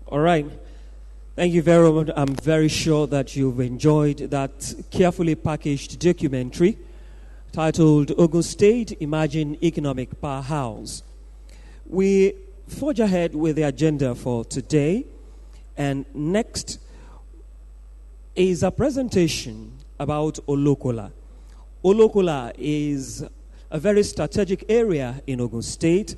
All right. Thank you very much. I'm very sure that you've enjoyed that carefully packaged documentary titled Ogun State, Imagine Economic Powerhouse. We forge ahead with the agenda for today, and next is a presentation about Olokola. Olokola is a very strategic area in Ogun State,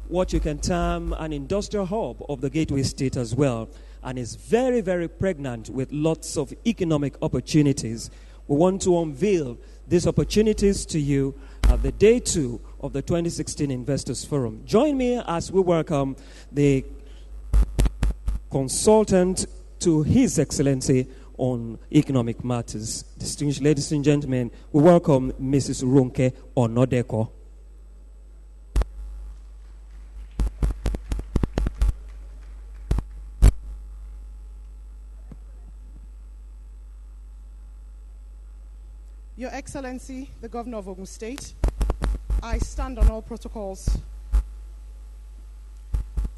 what you can term an industrial hub of the Gateway State as well, and is very, very pregnant with lots of economic opportunities. We want to unveil these opportunities to you at the day 2 of the 2016 Investors Forum. Join me as we welcome the consultant to His Excellency on economic matters. Distinguished ladies and gentlemen, we welcome Mrs. Ronke Onodeko. Your Excellency, the Governor of Ogun State, I stand on all protocols.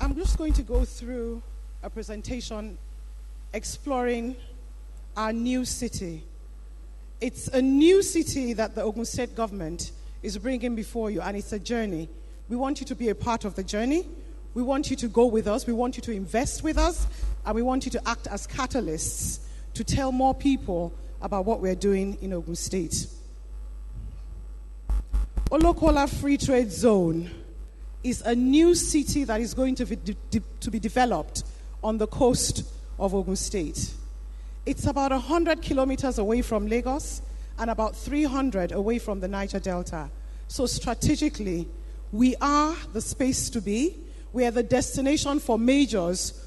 I'm just going to go through a presentation exploring our new city. It's a new city that the Ogun State government is bringing before you, and it's a journey. We want you to be a part of the journey. We want you to go with us. We want you to invest with us, and we want you to act as catalysts to tell more people about what we're doing in Ogun State. Olokola Free Trade Zone is a new city that is going to be developed on the coast of Ogun State. It's about 100 kilometers away from Lagos and about 300 away from the Niger Delta. So strategically, we are the space to be. We are the destination for majors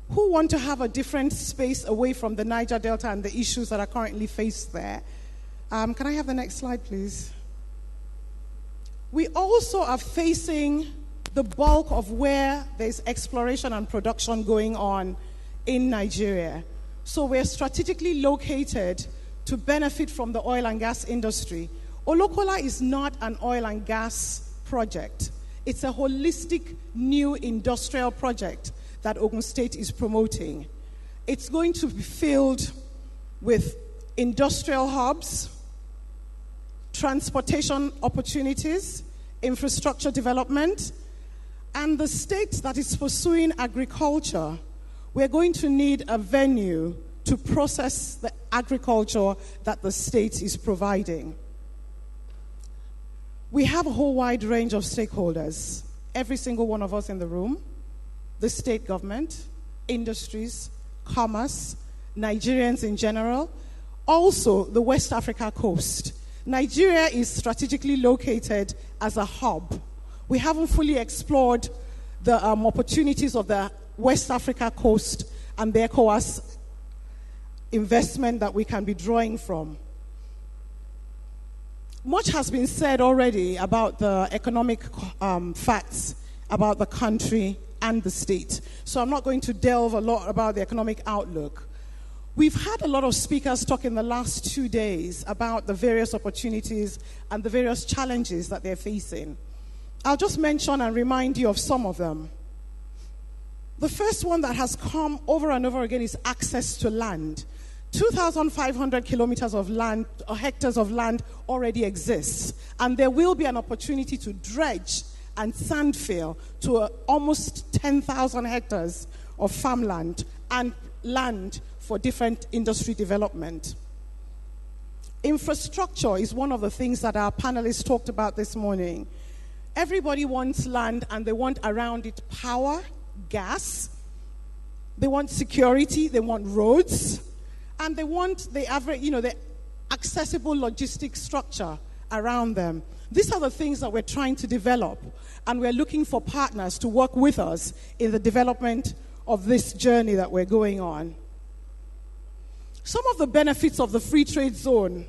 who want to have a different space away from the Niger Delta and the issues that are currently faced there. Can I have the next slide, please? We also are facing the bulk of where there's exploration and production going on in Nigeria. So we're strategically located to benefit from the oil and gas industry. Olokola is not an oil and gas project. It's a holistic new industrial project that Ogun State is promoting. It's going to be filled with industrial hubs, transportation opportunities, infrastructure development, and the state that is pursuing agriculture, we're going to need a venue to process the agriculture that the state is providing. We have a whole wide range of stakeholders, every single one of us in the room, the state government, industries, commerce, Nigerians in general, also the West Africa coast. Nigeria is strategically located as a hub. We haven't fully explored the opportunities of the West Africa coast and the ECOWAS investment that we can be drawing from. Much has been said already about the economic facts about the country and the state. So I'm not going to delve a lot about the economic outlook. We've had a lot of speakers talk in the last 2 days about the various opportunities and the various challenges that they're facing. I'll just mention and remind you of some of them. The first one that has come over and over again is access to land. 2,500 kilometers of land, or hectares of land already exists, and there will be an opportunity to dredge and sand fill to almost 10,000 hectares of farmland and land for different industry development. Infrastructure is one of the things that our panelists talked about this morning. Everybody wants land and they want around it power, gas, they want security, they want roads, and they want the average, the accessible logistic structure around them. These are the things that we're trying to develop, and we're looking for partners to work with us in the development of this journey that we're going on. Some of the benefits of the free trade zone,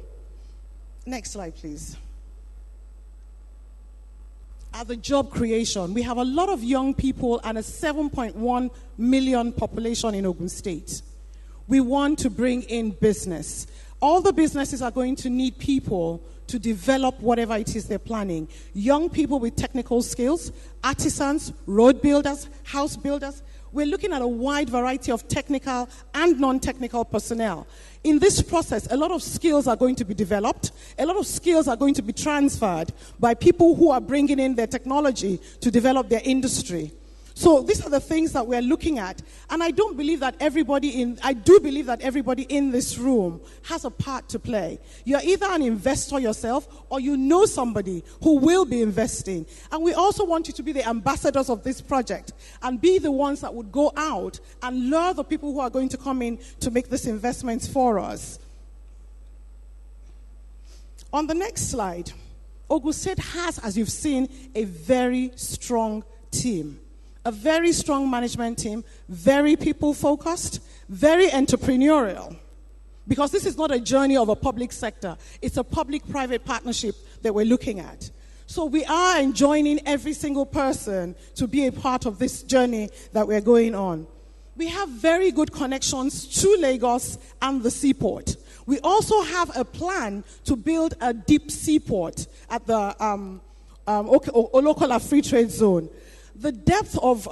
next slide please, are the job creation. We have a lot of young people and a 7.1 million population in Ogun State. We want to bring in business. All the businesses are going to need people to develop whatever it is they're planning. Young people with technical skills, artisans, road builders, house builders. We're looking at a wide variety of technical and non-technical personnel. In this process, a lot of skills are going to be developed. A lot of skills are going to be transferred by people who are bringing in their technology to develop their industry. So these are the things that we're looking at. And I do believe that everybody in this room has a part to play. You're either an investor yourself or you know somebody who will be investing. And we also want you to be the ambassadors of this project and be the ones that would go out and lure the people who are going to come in to make this investment for us. On the next slide, Ogun State has, as you've seen, a very strong team. A very strong management team, very people-focused, very entrepreneurial. Because this is not a journey of a public sector. It's a public-private partnership that we're looking at. So we are enjoining every single person to be a part of this journey that we're going on. We have very good connections to Lagos and the seaport. We also have a plan to build a deep seaport at the Olokola Free Trade Zone. The depth of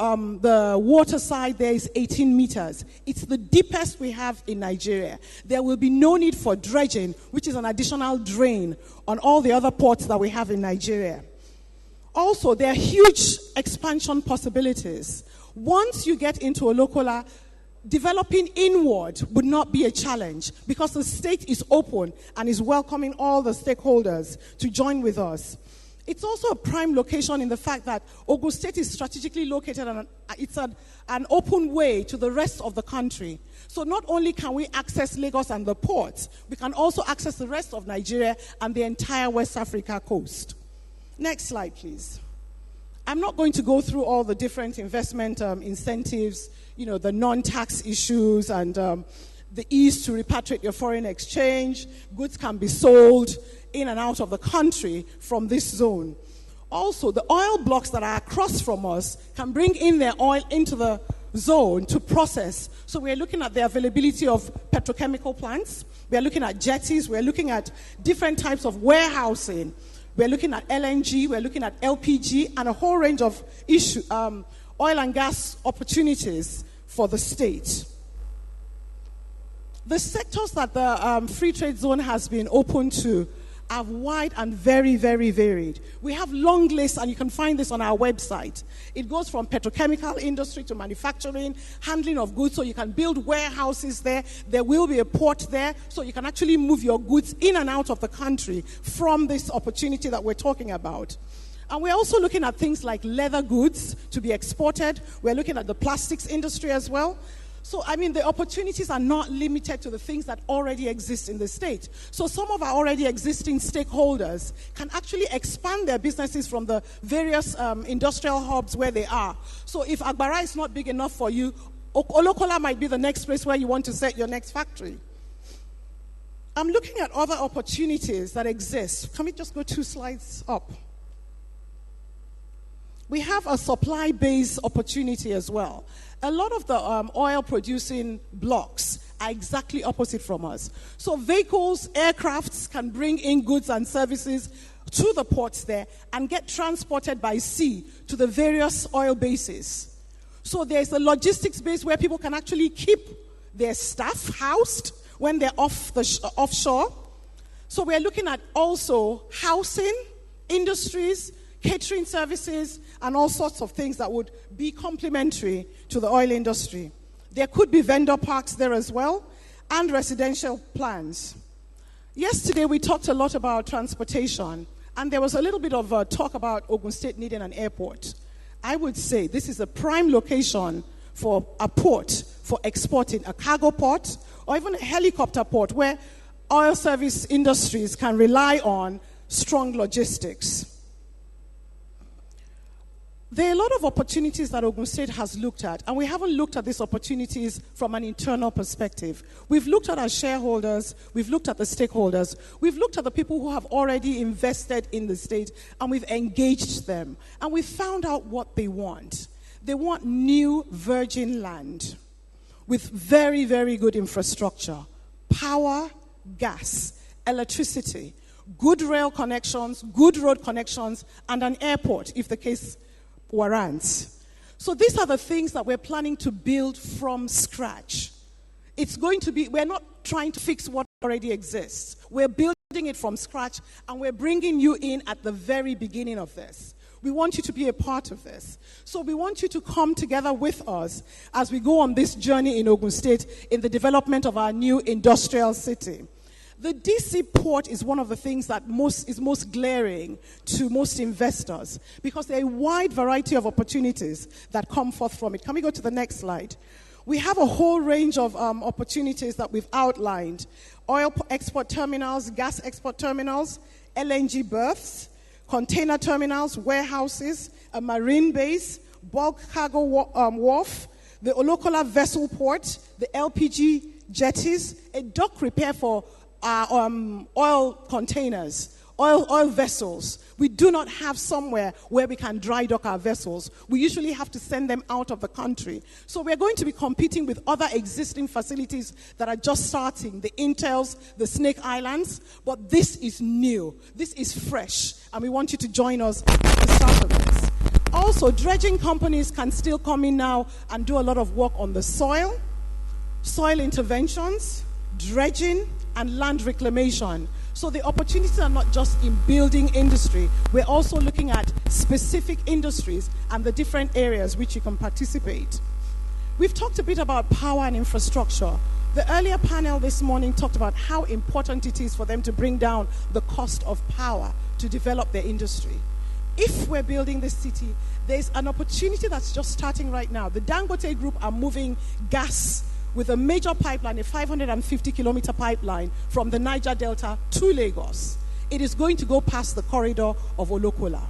the water side there is 18 meters. It's the deepest we have in Nigeria. There will be no need for dredging, which is an additional drain on all the other ports that we have in Nigeria. Also, there are huge expansion possibilities. Once you get into Olokola, developing inward would not be a challenge because the state is open and is welcoming all the stakeholders to join with us. It's also a prime location in the fact that Ogun State is strategically located and it's an open way to the rest of the country. So not only can we access Lagos and the ports, we can also access the rest of Nigeria and the entire West Africa coast. Next slide, please. I'm not going to go through all the different investment incentives, the non-tax issues and the ease to repatriate your foreign exchange. Goods can be sold in and out of the country from this zone. Also, the oil blocks that are across from us can bring in their oil into the zone to process. So we're looking at the availability of petrochemical plants. We're looking at jetties. We're looking at different types of warehousing. We're looking at LNG. We're looking at LPG and a whole range of oil and gas opportunities for the state. The sectors that the free trade zone has been open to are wide and very, very varied. We have long lists, and you can find this on our website. It goes from petrochemical industry to manufacturing, handling of goods, so you can build warehouses there. There will be a port there, so you can actually move your goods in and out of the country from this opportunity that we're talking about. And we're also looking at things like leather goods to be exported. We're looking at the plastics industry as well. So, the opportunities are not limited to the things that already exist in the state. So some of our already existing stakeholders can actually expand their businesses from the various industrial hubs where they are. So if Agbara is not big enough for you, Olokola might be the next place where you want to set your next factory. I'm looking at other opportunities that exist. Can we just go 2 slides up? We have a supply-based opportunity as well. A lot of the oil-producing blocks are exactly opposite from us. So vehicles, aircrafts can bring in goods and services to the ports there and get transported by sea to the various oil bases. So there's a logistics base where people can actually keep their staff housed when they're offshore. So we're looking at also housing, industries, catering services, and all sorts of things that would be complementary to the oil industry. There could be vendor parks there as well, and residential plans. Yesterday, we talked a lot about transportation, and there was a little bit of talk about Ogun State needing an airport. I would say this is a prime location for a port for exporting, a cargo port, or even a helicopter port where oil service industries can rely on strong logistics. There are a lot of opportunities that Ogun State has looked at, and we haven't looked at these opportunities from an internal perspective. We've looked at our shareholders, we've looked at the stakeholders, we've looked at the people who have already invested in the state, and we've engaged them, and we've found out what they want. They want new virgin land with very, very good infrastructure, power, gas, electricity, good rail connections, good road connections, and an airport if the case warrants. So these are the things that we're planning to build from scratch. It's going to be, we're not trying to fix what already exists. We're building it from scratch, and we're bringing you in at the very beginning of this. We want you to be a part of this. So we want you to come together with us as we go on this journey in Ogun State in the development of our new industrial city. The DC port is one of the things that is most glaring to most investors because there are a wide variety of opportunities that come forth from it. Can we go to the next slide? We have a whole range of opportunities that we've outlined. Oil export terminals, gas export terminals, LNG berths, container terminals, warehouses, a marine base, bulk cargo wharf, the Olokola vessel port, the LPG jetties, a dock repair for oil containers, oil vessels. We do not have somewhere where we can dry dock our vessels. We usually have to send them out of the country. So we're going to be competing with other existing facilities that are just starting, the Intels, the Snake Islands, but this is new. This is fresh, and we want you to join us at the start of this. Also, dredging companies can still come in now and do a lot of work on the soil interventions, dredging, and land reclamation. So the opportunities are not just in building industry. We're also looking at specific industries and the different areas which you can participate. We've talked a bit about power and infrastructure. The earlier panel this morning talked about how important it is for them to bring down the cost of power to develop their industry. If we're building this city, there's an opportunity that's just starting right now. The Dangote Group are moving gas with a major pipeline, a 550-kilometer pipeline from the Niger Delta to Lagos. It is going to go past the corridor of Olokola.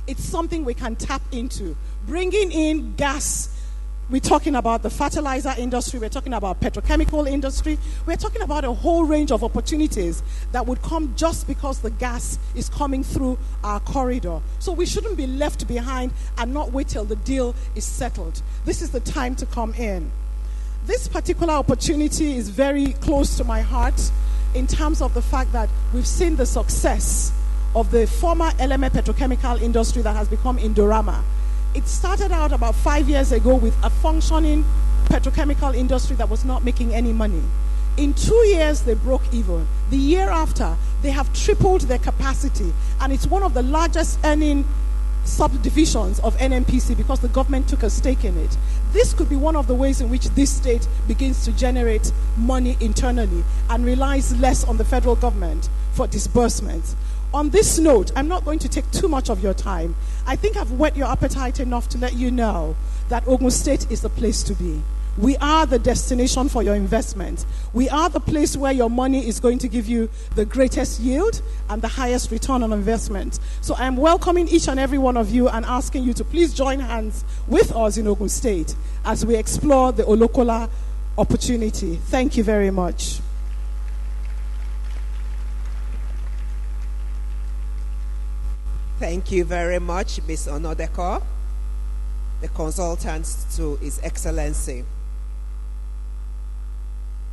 It's something we can tap into. Bringing in gas. We're talking about the fertilizer industry. We're talking about petrochemical industry. We're talking about a whole range of opportunities that would come just because the gas is coming through our corridor. So we shouldn't be left behind and not wait till the deal is settled. This is the time to come in. This particular opportunity is very close to my heart in terms of the fact that we've seen the success of the former LMA petrochemical industry that has become Indorama. It started out about 5 years ago with a functioning petrochemical industry that was not making any money. In 2 years, they broke even. The year after, they have tripled their capacity, and it's one of the largest earning subdivisions of NNPC because the government took a stake in it. This could be one of the ways in which this state begins to generate money internally and relies less on the federal government for disbursements. On this note, I'm not going to take too much of your time. I think I've whet your appetite enough to let you know that Ogun State is the place to be. We are the destination for your investment. We are the place where your money is going to give you the greatest yield and the highest return on investment. So I'm welcoming each and every one of you and asking you to please join hands with us in Ogun State as we explore the Olokola opportunity. Thank you very much. Thank you very much, Ms. Onodeko, the consultant to His Excellency.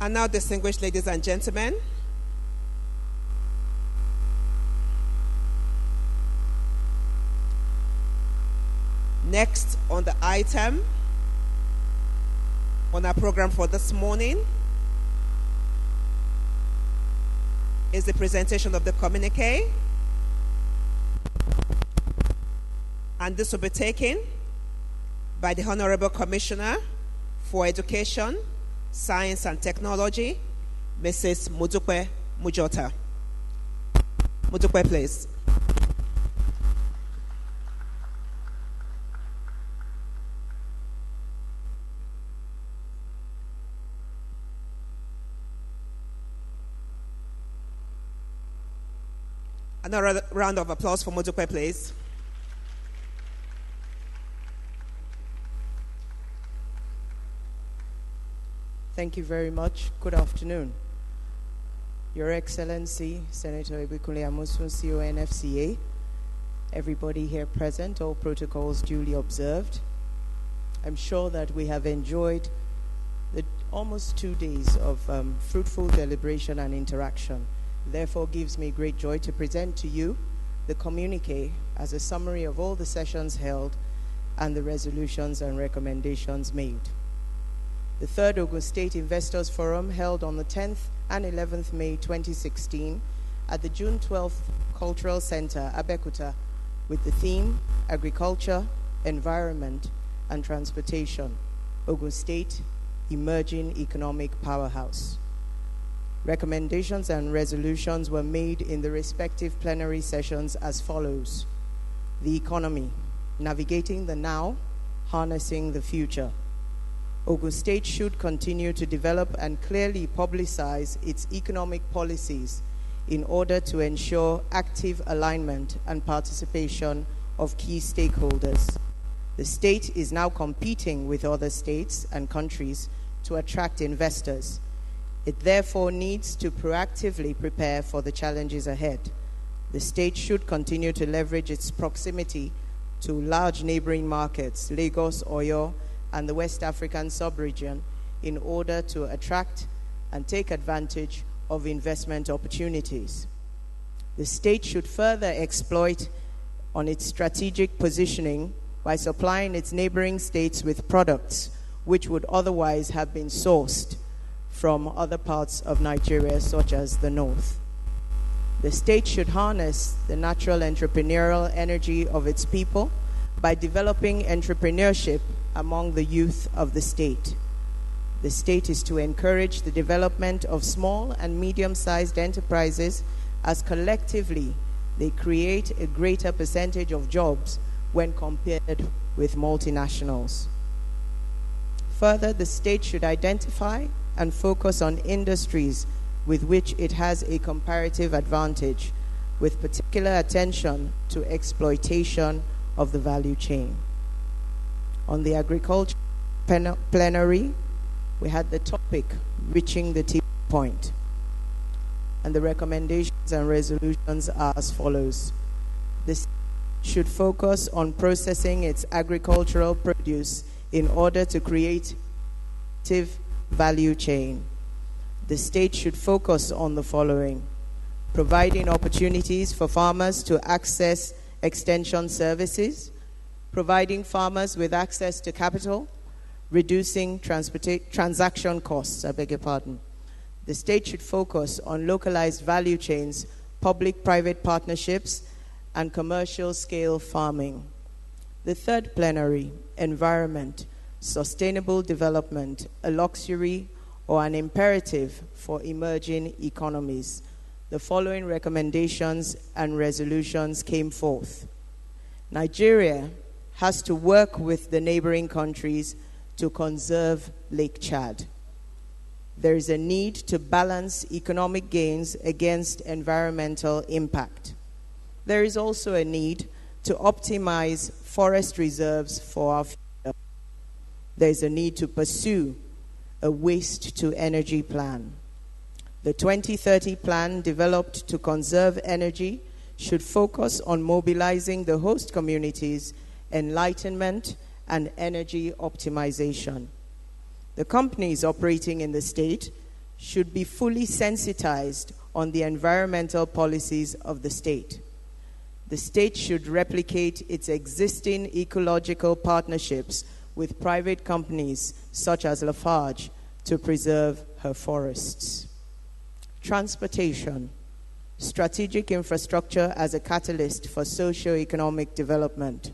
And now, distinguished ladies and gentlemen, next on the item on our program for this morning is the presentation of the Communiqué. And this will be taken by the Honorable Commissioner for Education, Science and Technology, Mrs. Mudukwe Mujota. Mudukwe, please. Another round of applause for Mudukwe, please. Thank you very much. Good afternoon. Your Excellency, Senator Ibikunle Amosun, CONFCA, everybody here present, all protocols duly observed. I'm sure that we have enjoyed the almost 2 days of fruitful deliberation and interaction. Therefore, gives me great joy to present to you the Communiqué as a summary of all the sessions held and the resolutions and recommendations made. The third Ogun State Investors Forum held on the 10th and 11th May 2016 at the June 12th Cultural Center, Abeokuta, with the theme Agriculture, Environment and Transportation, Ogun State, Emerging Economic Powerhouse. Recommendations and resolutions were made in the respective plenary sessions as follows. The economy, navigating the now, harnessing the future. Ogun State should continue to develop and clearly publicize its economic policies in order to ensure active alignment and participation of key stakeholders. The state is now competing with other states and countries to attract investors. It therefore needs to proactively prepare for the challenges ahead. The state should continue to leverage its proximity to large neighboring markets, Lagos, Oyo, and the West African sub-region, in order to attract and take advantage of investment opportunities. The state should further exploit on its strategic positioning by supplying its neighboring states with products which would otherwise have been sourced from other parts of Nigeria, such as the north. The state should harness the natural entrepreneurial energy of its people by developing entrepreneurship among the youth of the state. The state is to encourage the development of small and medium-sized enterprises as collectively They create a greater percentage of jobs when compared with multinationals. Further, the state should identify and focus on industries with which it has a comparative advantage, with particular attention to exploitation of the value chain. On the agriculture plenary, we had the topic, reaching the tipping point. And the recommendations and resolutions are as follows. This should focus on processing its agricultural produce in order to create active value chain. The state should focus on the following: providing opportunities for farmers to access extension services, providing farmers with access to capital, reducing transaction costs, The state should focus on localized value chains, public-private partnerships, and commercial-scale farming. The third plenary, environment, sustainable development, a luxury or an imperative for emerging economies. The following recommendations and resolutions came forth. Nigeria has to work with the neighboring countries to conserve Lake Chad. There is a need to balance economic gains against environmental impact. There is also a need to optimize forest reserves for our future. There is a need to pursue a waste-to-energy plan. The 2030 plan developed to conserve energy should focus on mobilizing the host communities, enlightenment, and energy optimization. The companies operating in the state should be fully sensitized on the environmental policies of the state. The state should replicate its existing ecological partnerships with private companies such as Lafarge to preserve her forests. Transportation, strategic infrastructure as a catalyst for socio-economic development.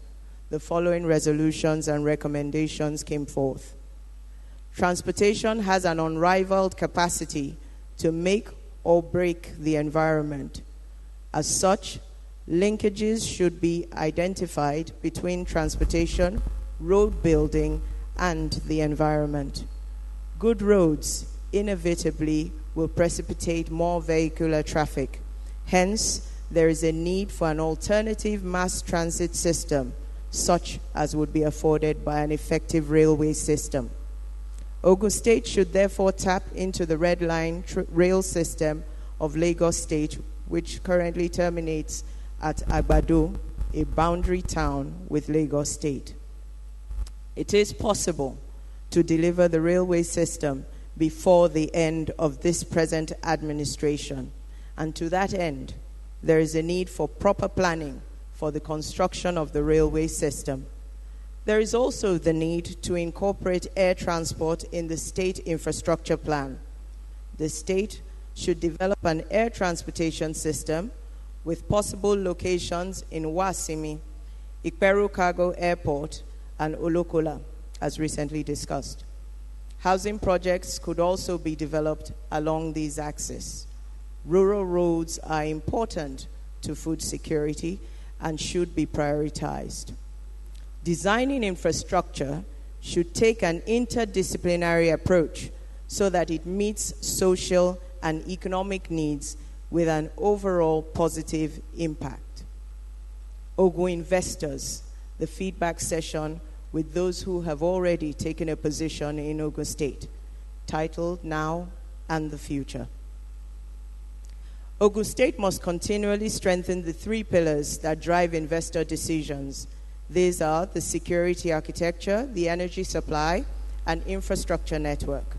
The following resolutions and recommendations came forth. Transportation has an unrivaled capacity to make or break the environment. As such, linkages should be identified between transportation, road building, and the environment. Good roads inevitably will precipitate more vehicular traffic. Hence, there is a need for an alternative mass transit system, such as would be afforded by an effective railway system. Ogun State should therefore tap into the Red Line rail system of Lagos State, which currently terminates at Agbado, a boundary town with Lagos State. It is possible to deliver the railway system before the end of this present administration, and to that end, there is a need for proper planning for the construction of the railway system. There is also the need to incorporate air transport in the state infrastructure plan. The state should develop an air transportation system with possible locations in Wasimi, Ikperu Cargo Airport, and Olokola, as recently discussed. Housing projects could also be developed along these axes. Rural roads are important to food security and should be prioritized. Designing infrastructure should take an interdisciplinary approach so that it meets social and economic needs with an overall positive impact. Ogun investors, the feedback session with those who have already taken a position in Ogun State, titled Now and the Future. Ogun State must continually strengthen the three pillars that drive investor decisions. These are the security architecture, the energy supply, and infrastructure network.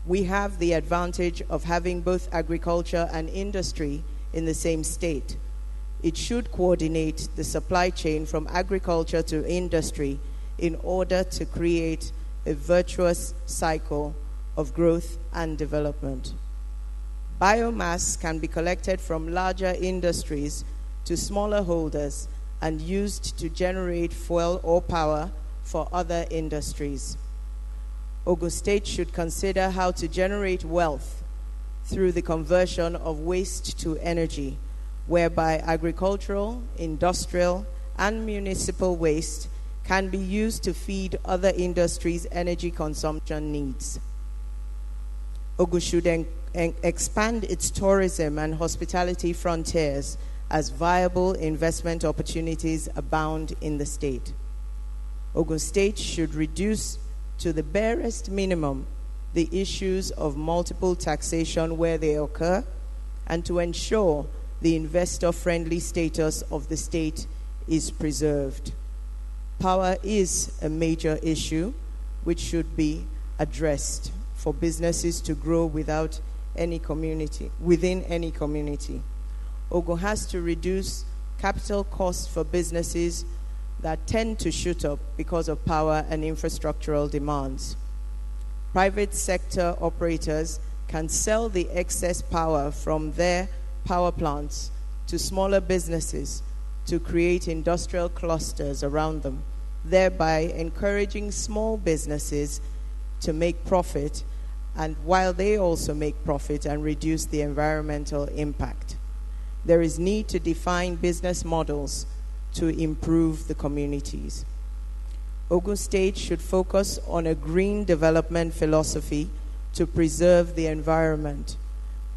We have the advantage of having both agriculture and industry in the same state. It should coordinate the supply chain from agriculture to industry in order to create a virtuous cycle of growth and development. Biomass can be collected from larger industries to smaller holders and used to generate fuel or power for other industries. Ogun State should consider how to generate wealth through the conversion of waste to energy, whereby agricultural, industrial, and municipal waste can be used to feed other industries' energy consumption needs. Ogun should expand its tourism and hospitality frontiers as viable investment opportunities abound in the state. Ogun State should reduce to the barest minimum the issues of multiple taxation where they occur, and to ensure the investor-friendly status of the state is preserved. Power is a major issue which should be addressed for businesses to grow within any community. Ogun has to reduce capital costs for businesses that tend to shoot up because of power and infrastructural demands. Private sector operators can sell the excess power from their power plants to smaller businesses to create industrial clusters around them, thereby encouraging small businesses to make profit, and while they also make profit and reduce the environmental impact. There is need to define business models to improve the communities. Ogun State should focus on a green development philosophy to preserve the environment.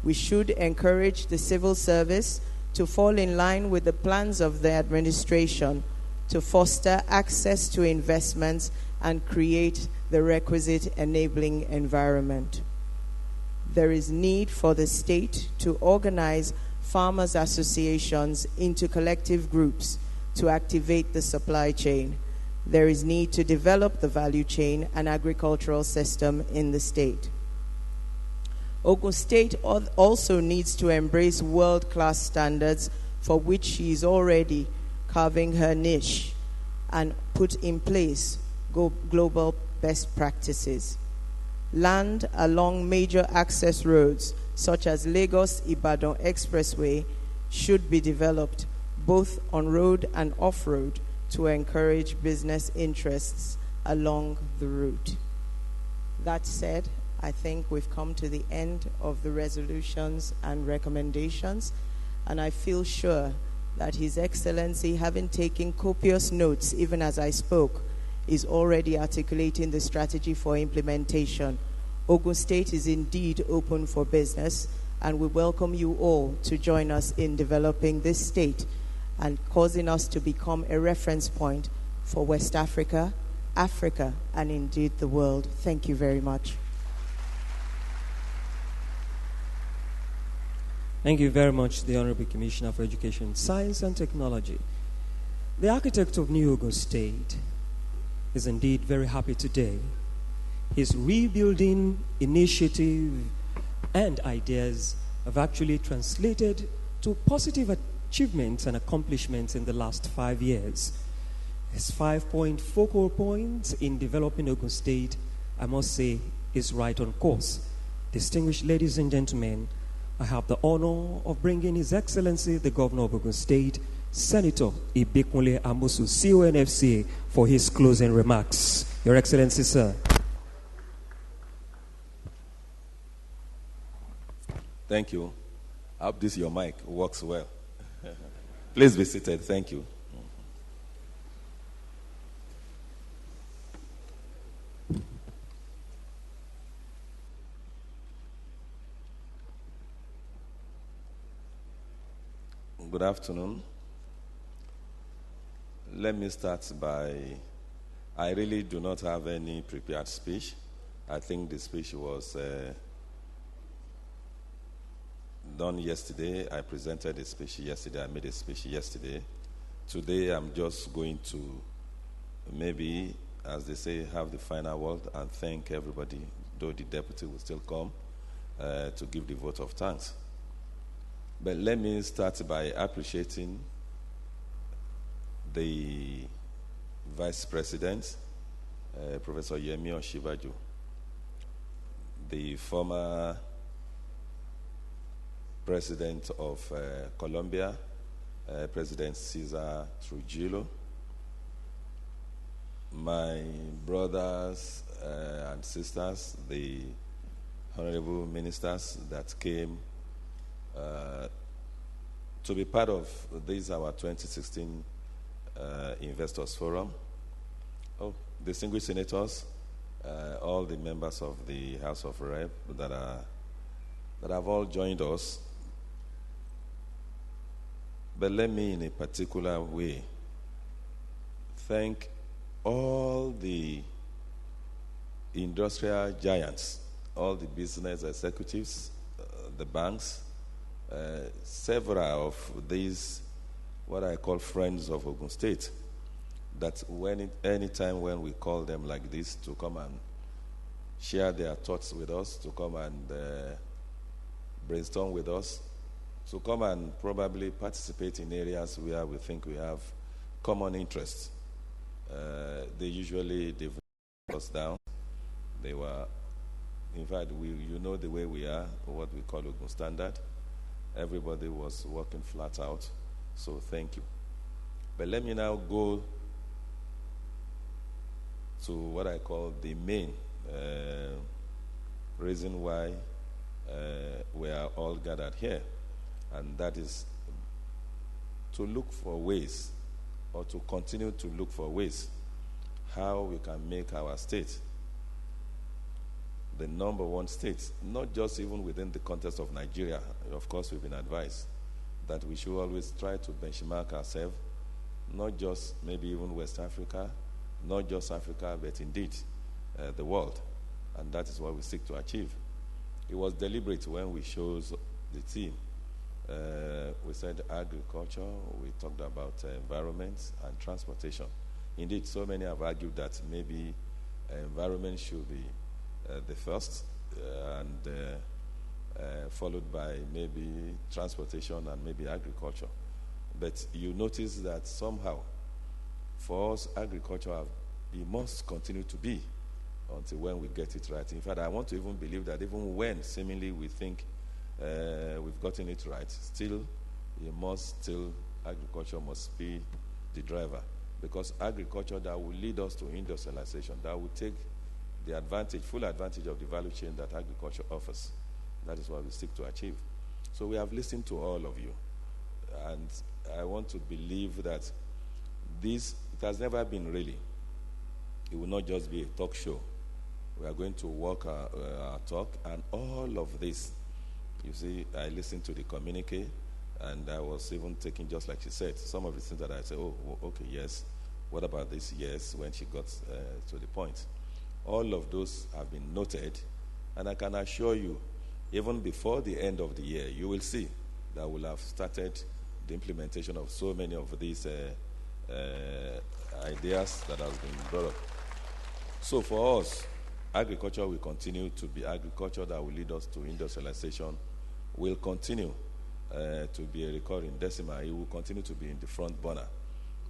We should encourage the civil service to fall in line with the plans of the administration to foster access to investments and create the requisite enabling environment. There is need for the state to organize farmers' associations into collective groups to activate the supply chain. There is need to develop the value chain and agricultural system in the state. Ogun State also needs to embrace world-class standards for which she is already carving her niche and put in place global best practices. Land along major access roads such as Lagos-Ibadan Expressway should be developed both on road and off-road to encourage business interests along the route. That said, I think we've come to the end of the resolutions and recommendations, and I feel sure that His Excellency, having taken copious notes even as I spoke, is already articulating the strategy for implementation. Ogun State is indeed open for business, and we welcome you all to join us in developing this state and causing us to become a reference point for West Africa, Africa, and indeed the world. Thank you very much. Thank you very much, the Honorable Commissioner for Education, Science and Technology. The architect of New Ogun State is indeed very happy today. His rebuilding initiative and ideas have actually translated to positive achievements and accomplishments in the last 5 years. His 5-point focal point in developing Ogun State, I must say, is right on course. Distinguished ladies and gentlemen, I have the honor of bringing His Excellency, the Governor of Ogun State, Senator Ibikunle Amosu, CONFCA, for his closing remarks. Your Excellency, sir. Thank you. I hope this your mic works well. Please be seated. Thank you. Good afternoon. Let me start by, I really do not have any prepared speech. I think the speech was done yesterday. I presented a speech yesterday. I made a speech yesterday. Today I'm just going to maybe, as they say, have the final word and thank everybody, though the deputy will still come to give the vote of thanks. But let me start by appreciating the Vice President, Professor Yemi Osinbajo, the former President of Colombia, President Cesar Trujillo, my brothers and sisters, the honorable ministers that came to be part of this, our 2016 Investors Forum. Oh, distinguished senators, all the members of the House of Rep that have all joined us. But let me, in a particular way, thank all the industrial giants, all the business executives, the banks, several of these, what I call friends of Ogun State, that anytime when we call them like this to come and share their thoughts with us, to come and brainstorm with us, to come and probably participate in areas where we think we have common interests. They usually vote us down. They were, in fact, you know the way we are, what we call Ogun Standard. Everybody was working flat out, so thank you. But let me now go to what I call the main reason why we are all gathered here, and that is to look for ways, or to continue to look for ways, how we can make our state the number one state, not just even within the context of Nigeria. Of course, we've been advised that we should always try to benchmark ourselves, not just maybe even West Africa, not just Africa, but indeed the world. And that is what we seek to achieve. It was deliberate when we chose the theme. We said agriculture, we talked about environment and transportation. Indeed, so many have argued that maybe environment should be the first, and followed by maybe transportation and maybe agriculture. But you notice that somehow, for us, agriculture it must continue to be until when we get it right. In fact, I want to even believe that even when seemingly we think we've gotten it right, still, agriculture must be the driver. Because agriculture that will lead us to industrialization, that will take the advantage, full advantage of the value chain that agriculture offers. That is what we seek to achieve. So we have listened to all of you. And I want to believe that this, it has never been really. It will not just be a talk show. We are going to walk our talk, and all of this, you see, I listened to the Communiqué, and I was even taking, just like she said, some of the things that I said, oh, okay, yes. What about this? Yes, when she got to the point. All of those have been noted, and I can assure you, even before the end of the year, you will see that we'll have started the implementation of so many of these ideas that have been brought up. So for us, agriculture will continue to be agriculture that will lead us to industrialization, will continue to be a recurring decimal. It will continue to be in the front burner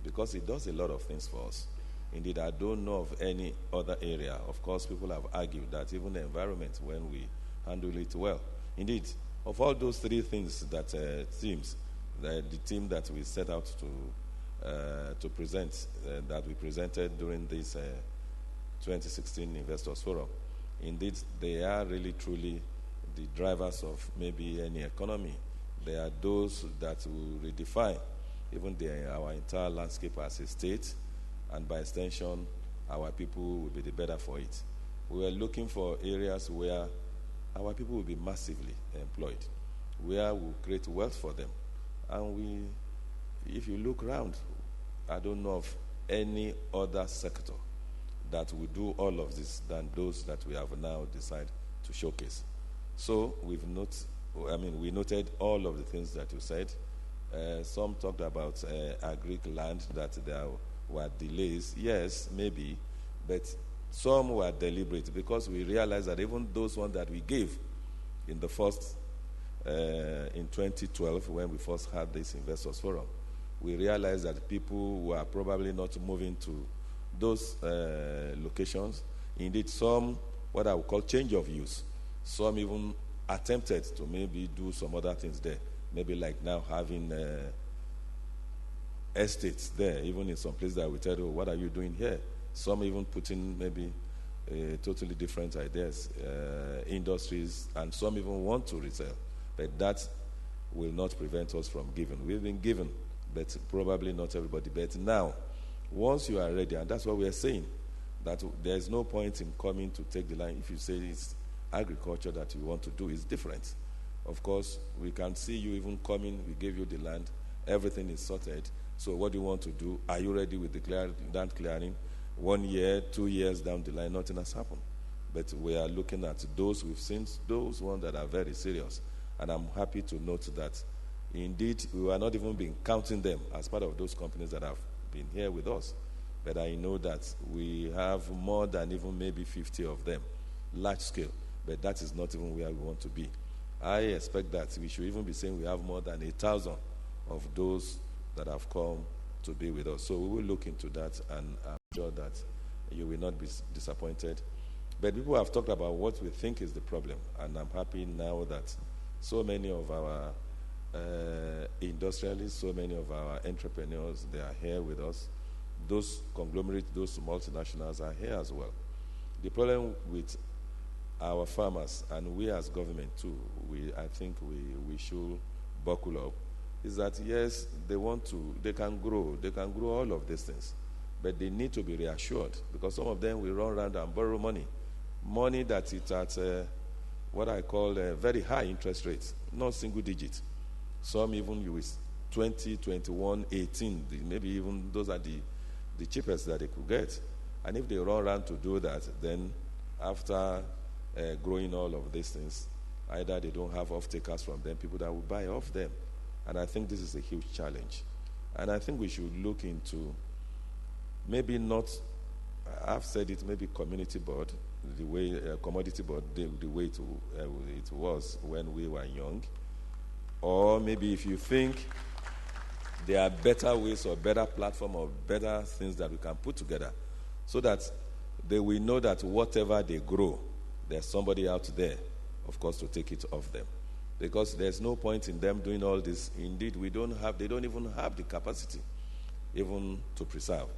because it does a lot of things for us. Indeed, I don't know of any other area. Of course, people have argued that even the environment, when we handle it well. Indeed, of all those three things that themes, the team that we set out to present, that we presented during this 2016 Investors Forum, indeed, they are really truly the drivers of maybe any economy. They are those that will redefine even our entire landscape as a state, and by extension, our people will be the better for it. We are looking for areas where our people will be massively employed, where we'll create wealth for them. And if you look around, I don't know of any other sector that will do all of this than those that we have now decided to showcase. So we noted all of the things that you said. Some talked about agric land, that there were delays. Yes, maybe, but some were deliberate because we realized that even those ones that we gave in the first, in 2012, when we first had this Investors Forum, we realized that people were probably not moving to those locations. Indeed, some, what I would call change of use, some even attempted to maybe do some other things there. Maybe like now having estates there, even in some places that we tell you, what are you doing here? Some even putting maybe totally different ideas, industries, and some even want to resell. But that will not prevent us from giving. We've been given, but probably not everybody. But now, once you are ready, and that's what we are saying, that there is no point in coming to take the line. If you say it's agriculture that you want to do, it's different. Of course, we can see you even coming, we gave you the land, everything is sorted. So what do you want to do? Are you ready with the land clearing? 1 year, 2 years down the line, nothing has happened. But we are looking at those we've seen, those ones that are very serious. And I'm happy to note that indeed we are not even been counting them as part of those companies that have been here with us. But I know that we have more than even maybe 50 of them, large scale. But that is not even where we want to be. I expect that we should even be saying we have more than 1,000 of those that have come to be with us. So we will look into that, and I'm sure that you will not be disappointed. But people have talked about what we think is the problem, and I'm happy now that so many of our industrialists, so many of our entrepreneurs, they are here with us. Those conglomerates, those multinationals are here as well. The problem with our farmers, and we as government too, I think we should buckle up, is that yes, they can grow all of these things, but they need to be reassured, because some of them will run around and borrow money that is at what I call a very high interest rates, not single digit. Some even with 20, 21, 18, maybe even those are the cheapest that they could get. And if they run around to do that, then after growing all of these things, either they don't have off-takers from them, people that will buy off them. And I think this is a huge challenge. And I think we should look into maybe not, I've said it, maybe community board, the way commodity board, the way it was when we were young. Or maybe if you think there are better ways or better platform or better things that we can put together, so that they will know that whatever they grow, there's somebody out there, of course, to take it off them. Because there's no point in them doing all this. Indeed, they don't even have the capacity even to preserve.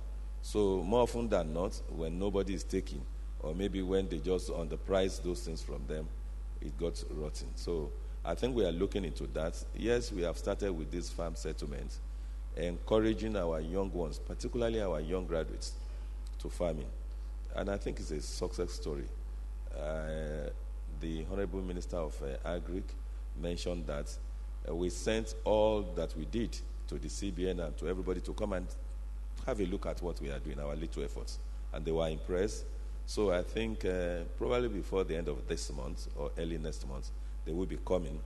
So more often than not, when nobody is taking, or maybe when they just underprice those things from them, it got rotten. So I think we are looking into that. Yes, we have started with this farm settlement, encouraging our young ones, particularly our young graduates, to farming. And I think it's a success story. The Honorable Minister of Agric mentioned that we sent all that we did to the CBN and to everybody to come and have a look at what we are doing, our little efforts. And they were impressed. So I think probably before the end of this month or early next month, they will be coming.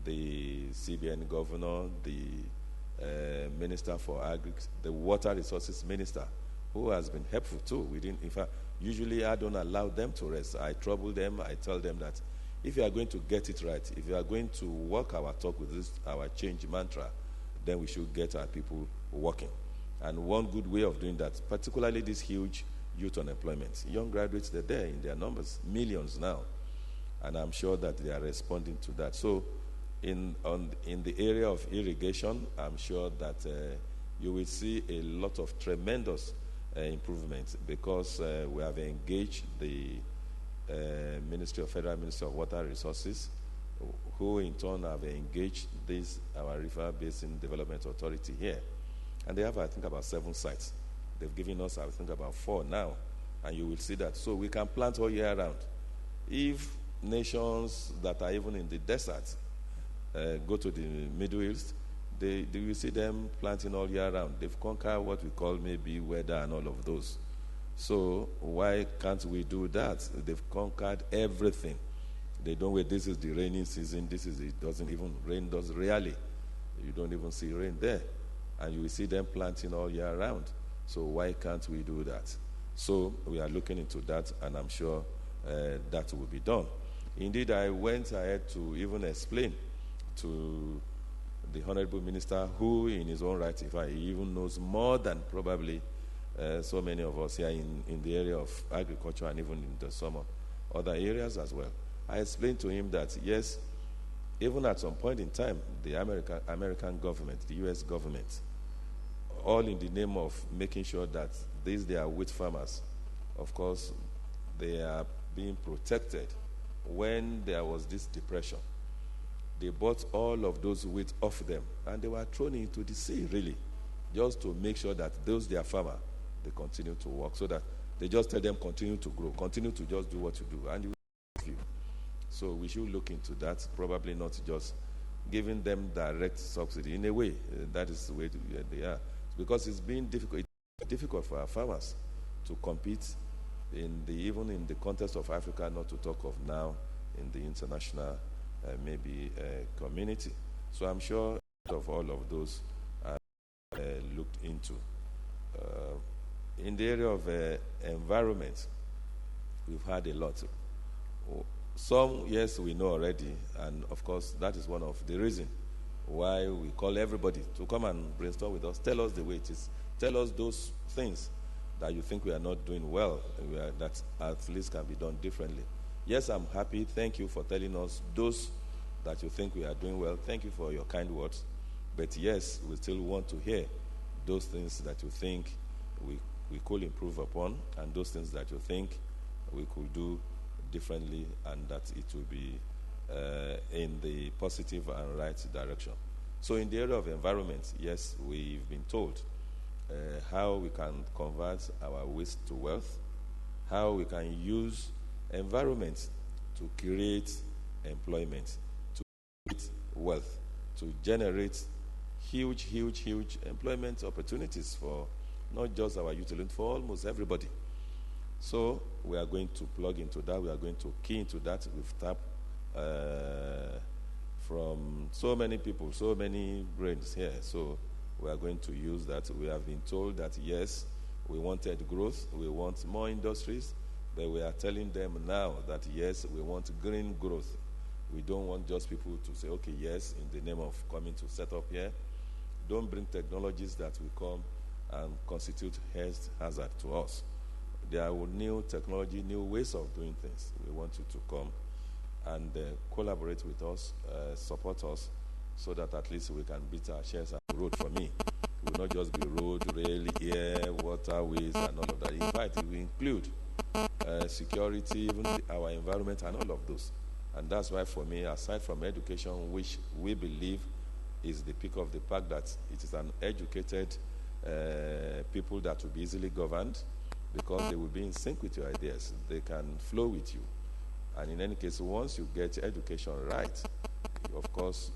The CBN governor, the Minister for Agri, the Water Resources Minister, who has been helpful too. In fact, usually I don't allow them to rest. I trouble them. I tell them that if you are going to get it right, if you are going to walk our talk with this, our change mantra, then we should get our people working. And one good way of doing that, particularly this huge youth unemployment. Young graduates, they're there in their numbers, millions now. And I'm sure that they are responding to that. So in the area of irrigation, I'm sure that you will see a lot of tremendous improvements, because we have engaged the Federal Ministry of Water Resources, who in turn have engaged our River Basin Development Authority here. And they have, I think, about 7 sites. They've given us, I think, about 4 now. And you will see that. So we can plant all year round. If nations that are even in the desert go to the Middle East, they will see them planting all year round. They've conquered what we call maybe weather and all of those. So why can't we do that? They've conquered everything. They don't wait, this is the rainy season, it doesn't even rain, does rarely. You don't even see rain there. And you will see them planting all year round. So why can't we do that? So we are looking into that, and I'm sure that will be done. Indeed, I went ahead to even explain to the Honorable Minister, who in his own right, if he even knows more than probably so many of us here in the area of agriculture and even in some other areas as well. I explained to him that, yes, even at some point in time, the American government, the U.S. government, all in the name of making sure that their wheat farmers, of course, they are being protected. When there was this depression, They bought all of those wheat off them, and they were thrown into the sea, really, just to make sure that those their farmer, they continue to work, so that they just tell them continue to grow, continue to just do what you do, and you will. So we should look into that, probably not just giving them direct subsidy. In a way, that is the way they are. Because it's been difficult. It's difficult for our farmers to compete even in the context of Africa, not to talk of now in the international community. So I'm sure of all of those are looked into. In the area of environment, we've had a lot. Some, yes, we know already, and of course that is one of the reasons why we call everybody to come and brainstorm with us. Tell us the way it is. Tell us those things that you think we are not doing well, that at least can be done differently. Yes, I'm happy. Thank you for telling us those that you think we are doing well. Thank you for your kind words. But yes, we still want to hear those things that you think we could improve upon, and those things that you think we could do differently, and that it will be in the positive and right direction. So in the area of environment, yes, we've been told how we can convert our waste to wealth, how we can use environment to create employment, to create wealth, to generate huge employment opportunities for not just our youth, but for almost everybody. So we are going to plug into that. We are going to key into that. We've tapped from so many people, so many brains here. So we are going to use that. We have been told that, yes, we wanted growth. We want more industries. But we are telling them now that, yes, we want green growth. We don't want just people to say, okay, yes, in the name of coming to set up here. Don't bring technologies that will come and constitute health hazard to us. There are new technology, new ways of doing things. We want you to come and collaborate with us, support us, so that at least we can beat our shares on the road. For me, it will not just be road, rail, air, waterways, and all of that. In fact, it will include security, even our environment, and all of those. And that's why, for me, aside from education, which we believe is the peak of the pack, that it is an educated people that will be easily governed, because they will be in sync with your ideas. They can flow with you. And in any case, once you get education right, of course,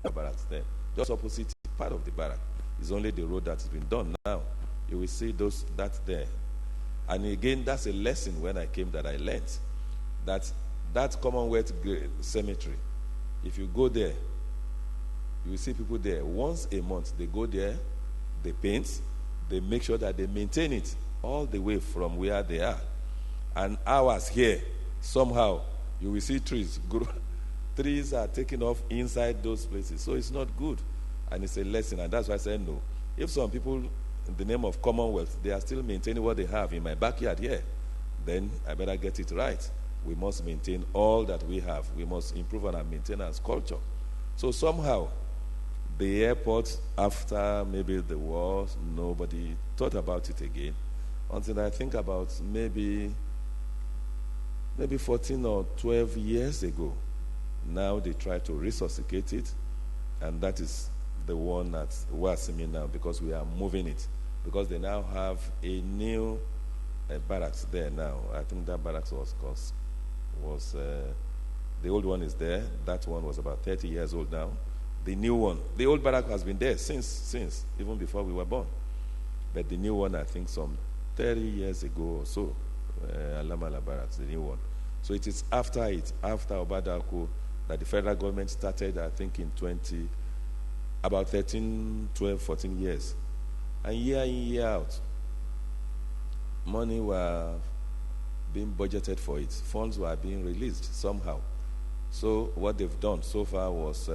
the barracks there. Just opposite part of the barrack is only the road that has been done now. You will see that there. And again, that's a lesson when I came that I learned. That Commonwealth Cemetery, if you go there, you will see people there. Once a month, they go there, they paint, they make sure that they maintain it all the way from where they are. And ours here, somehow, you will see trees grow. Trees are taken off inside those places. So it's not good. And it's a lesson. And that's why I said no. If some people, in the name of Commonwealth, they are still maintaining what they have in my backyard here, then I better get it right. We must maintain all that we have. We must improve on our maintenance culture. So somehow, the airport, after maybe the war, nobody thought about it again. Until I think about maybe 14 or 12 years ago. Now they try to resuscitate it, and that is the one that we're seeing now, because we are moving it. Because they now have a new barracks there now. I think that barracks was the old one is there. That one was about 30 years old now. The new one, the old barrack has been there since even before we were born. But the new one, I think some 30 years ago or so, Alamala Barracks, the new one. So it is after Obadako, that the federal government started, I think, in about 13, 12, 14 years. And year in, year out, money were being budgeted for it. Funds were being released somehow. So what they've done so far was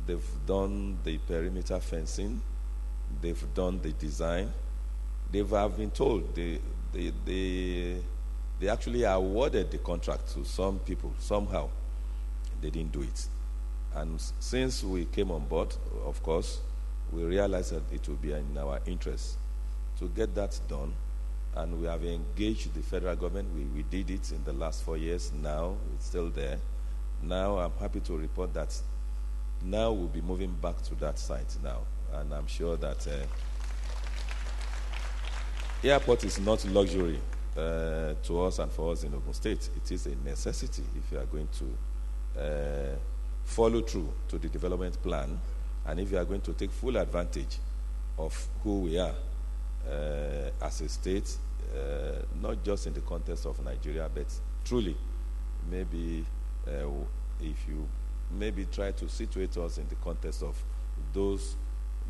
they've done the perimeter fencing, they've done the design. Have been told they actually awarded the contract to some people somehow. They didn't do it. And since we came on board, of course, we realized that it would be in our interest to get that done. And we have engaged the federal government. We did it in the last 4 years. Now it's still there. Now I'm happy to report that now we'll be moving back to that site now. And I'm sure that airport is not luxury to us and for us in Ogun State. It is a necessity if you are going to follow through to the development plan, and if you are going to take full advantage of who we are as a state, not just in the context of Nigeria, but truly, maybe if you maybe try to situate us in the context of those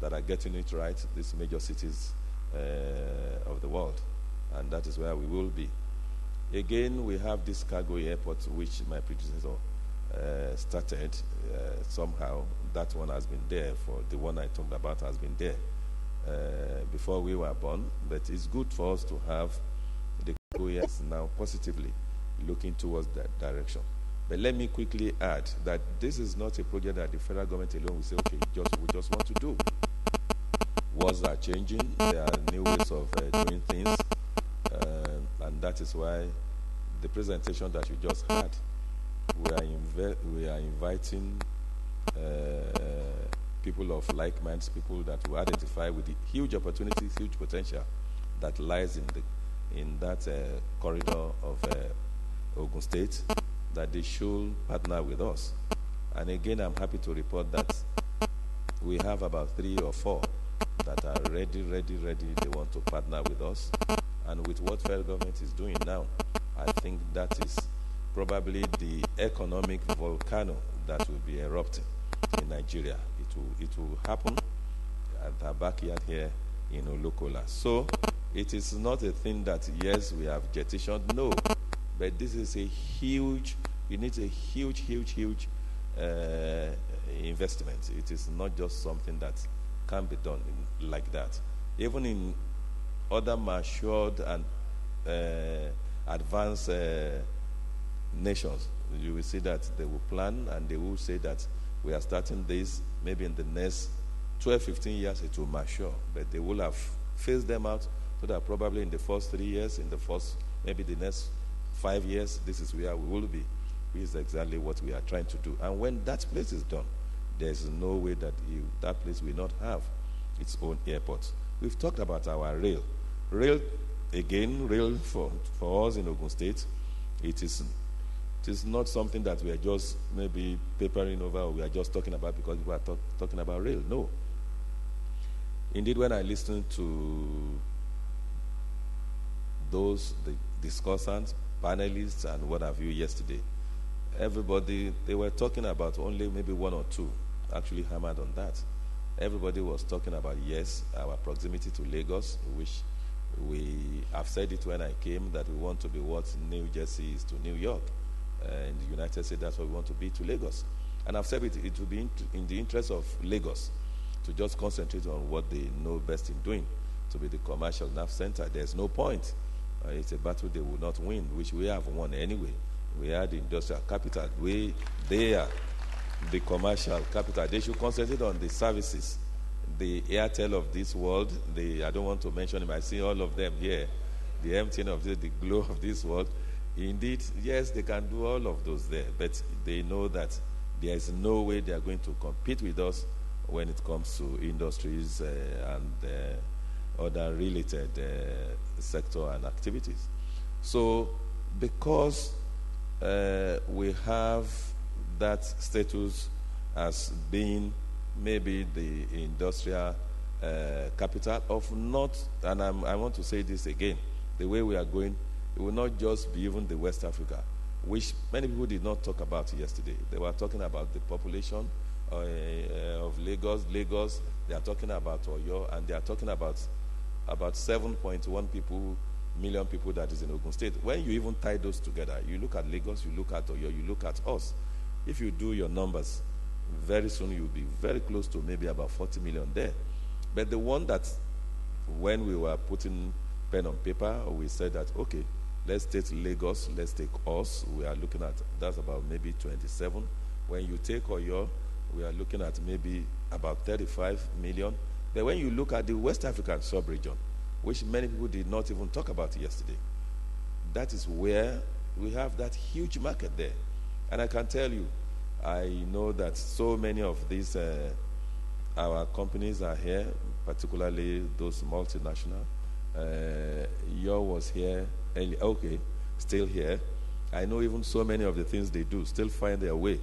that are getting it right, these major cities of the world, and that is where we will be. Again, we have this cargo airport, which my predecessor started. Somehow, that one has been there for the one I talked about has been there before we were born. But it's good for us to have the cargo airports now positively looking towards that direction. But let me quickly add that this is not a project that the federal government alone will say, okay, we just want to do. Words are changing. There are new ways of doing things. And that is why the presentation that you just had, we are inviting people of like minds, people that will identify with the huge opportunities, huge potential that lies in that corridor of Ogun State, that they should partner with us. And again, I'm happy to report that we have about 3 or 4 that are ready. They want to partner with us. And with what federal government is doing now, I think that is probably the economic volcano that will be erupting in Nigeria. It will happen at our backyard here in Olokola. So it is not a thing that, yes, we have jettisoned. No. But this is a huge, it needs a huge investment. It is not just something that can be done like that. Even in other matured and advanced nations, you will see that they will plan and they will say that we are starting this, maybe in the next 12, 15 years it will mature. But they will have phased them out so that probably in the first 3 years, in the first, maybe the next 5 years, this is where we will be. This is exactly what we are trying to do. And when that place is done, there's no way that that place will not have its own airport. We've talked about our rail. Rail for us in Ogun State, it is not something that we are just maybe papering over or we are just talking about because we are talking about rail. No. Indeed, when I listened to the discussants, panelists, and what have you yesterday, everybody, they were talking about only maybe 1 or 2 actually hammered on that. Everybody was talking about, yes, our proximity to Lagos, which we have said it when I came, that we want to be what New Jersey is to New York. In the United States, that's what we want to be to Lagos. And I've said it will be in the interest of Lagos to just concentrate on what they know best in doing, to be the commercial nerve center. There's no point. It's a battle they will not win, which we have won anyway. We are the industrial capital. They are the commercial capital. They should concentrate on the services. The Airtel of this world, I don't want to mention them. I see all of them here. The MTN of the Glow of this world. Indeed, yes, they can do all of those there, but they know that there is no way they are going to compete with us when it comes to industries and other related sector and activities. So, because we have that status as being maybe the industrial capital of not, and I want to say this again, the way we are going, it will not just be even the West Africa, which many people did not talk about yesterday. They were talking about the population of Lagos. They are talking about Oyo, and they are talking about 7.1 million people that is in Ogun State. When you even tie those together, you look at Lagos, you look at Oyo, you look at us. If you do your numbers, very soon you'll be very close to maybe about 40 million there. But the one that, when we were putting pen on paper, we said that, okay, let's take Lagos, let's take us. We are looking at, that's about maybe 27. When you take Oyo, we are looking at maybe about 35 million. But when you look at the West African sub-region, which many people did not even talk about yesterday, that is where we have that huge market there. And I can tell you, I know that so many of these our companies are here, particularly those multinational. Your was here early. Okay, still here. I know even so many of the things they do still find their way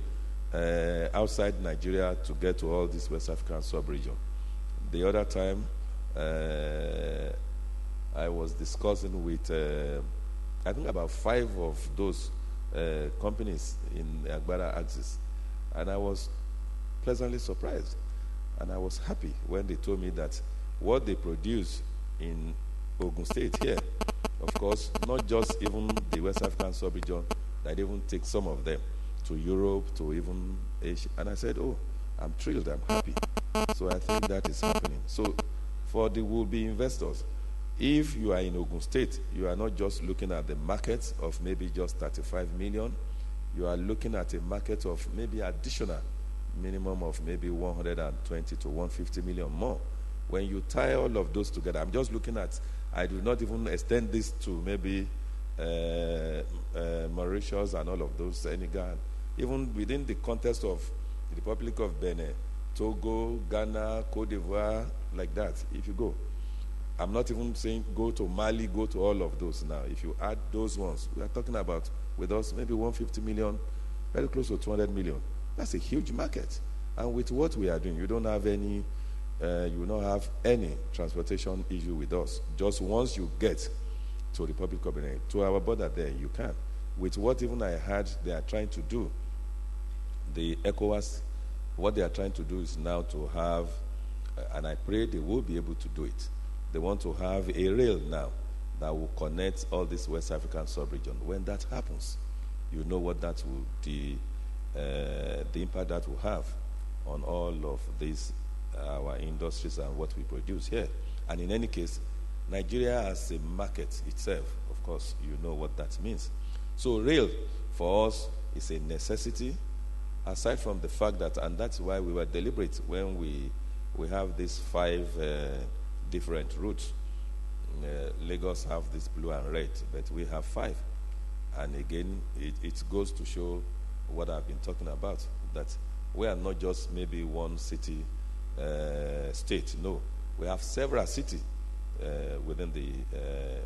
outside Nigeria to get to all this West African sub-region. The other time, I was discussing with, I think about 5 of those companies in Agbara Axis, and I was pleasantly surprised. And I was happy when they told me that what they produce in Ogun State here, of course, not just even the West African sub-region, that even take some of them to Europe, to even Asia. And I said, oh, I'm thrilled, I'm happy. So I think that is happening. So for the would-be investors, if you are in Ogun State, you are not just looking at the market of maybe just 35 million, you are looking at a market of maybe additional minimum of maybe 120 to 150 million more. When you tie all of those together, I'm just looking at, I do not even extend this to maybe Mauritius and all of those, Senegal, even within the context of the Republic of Benin, Togo, Ghana, Cote d'Ivoire, like that, if you go. I'm not even saying go to Mali, go to all of those now. If you add those ones, we are talking about, with us, maybe 150 million, very close to 200 million. That's a huge market. And with what we are doing, you don't have any, you will not have any transportation issue with us. Just once you get to Republic of Benin, to our border there, you can. With what even I heard they are trying to do, the ECOWAS, what they are trying to do is now to have, and I pray they will be able to do it. They want to have a rail now that will connect all this West African sub-region. When that happens, you know what that will, the impact that will have on all of these, our industries and what we produce here. And in any case, Nigeria as a market itself, of course, you know what that means. So rail for us is a necessity, aside from the fact that, and that's why we were deliberate when we have these 5 different routes. Lagos have this blue and red, but we have 5. And again, it goes to show what I've been talking about, that we are not just maybe one city, state. No, we have several cities within the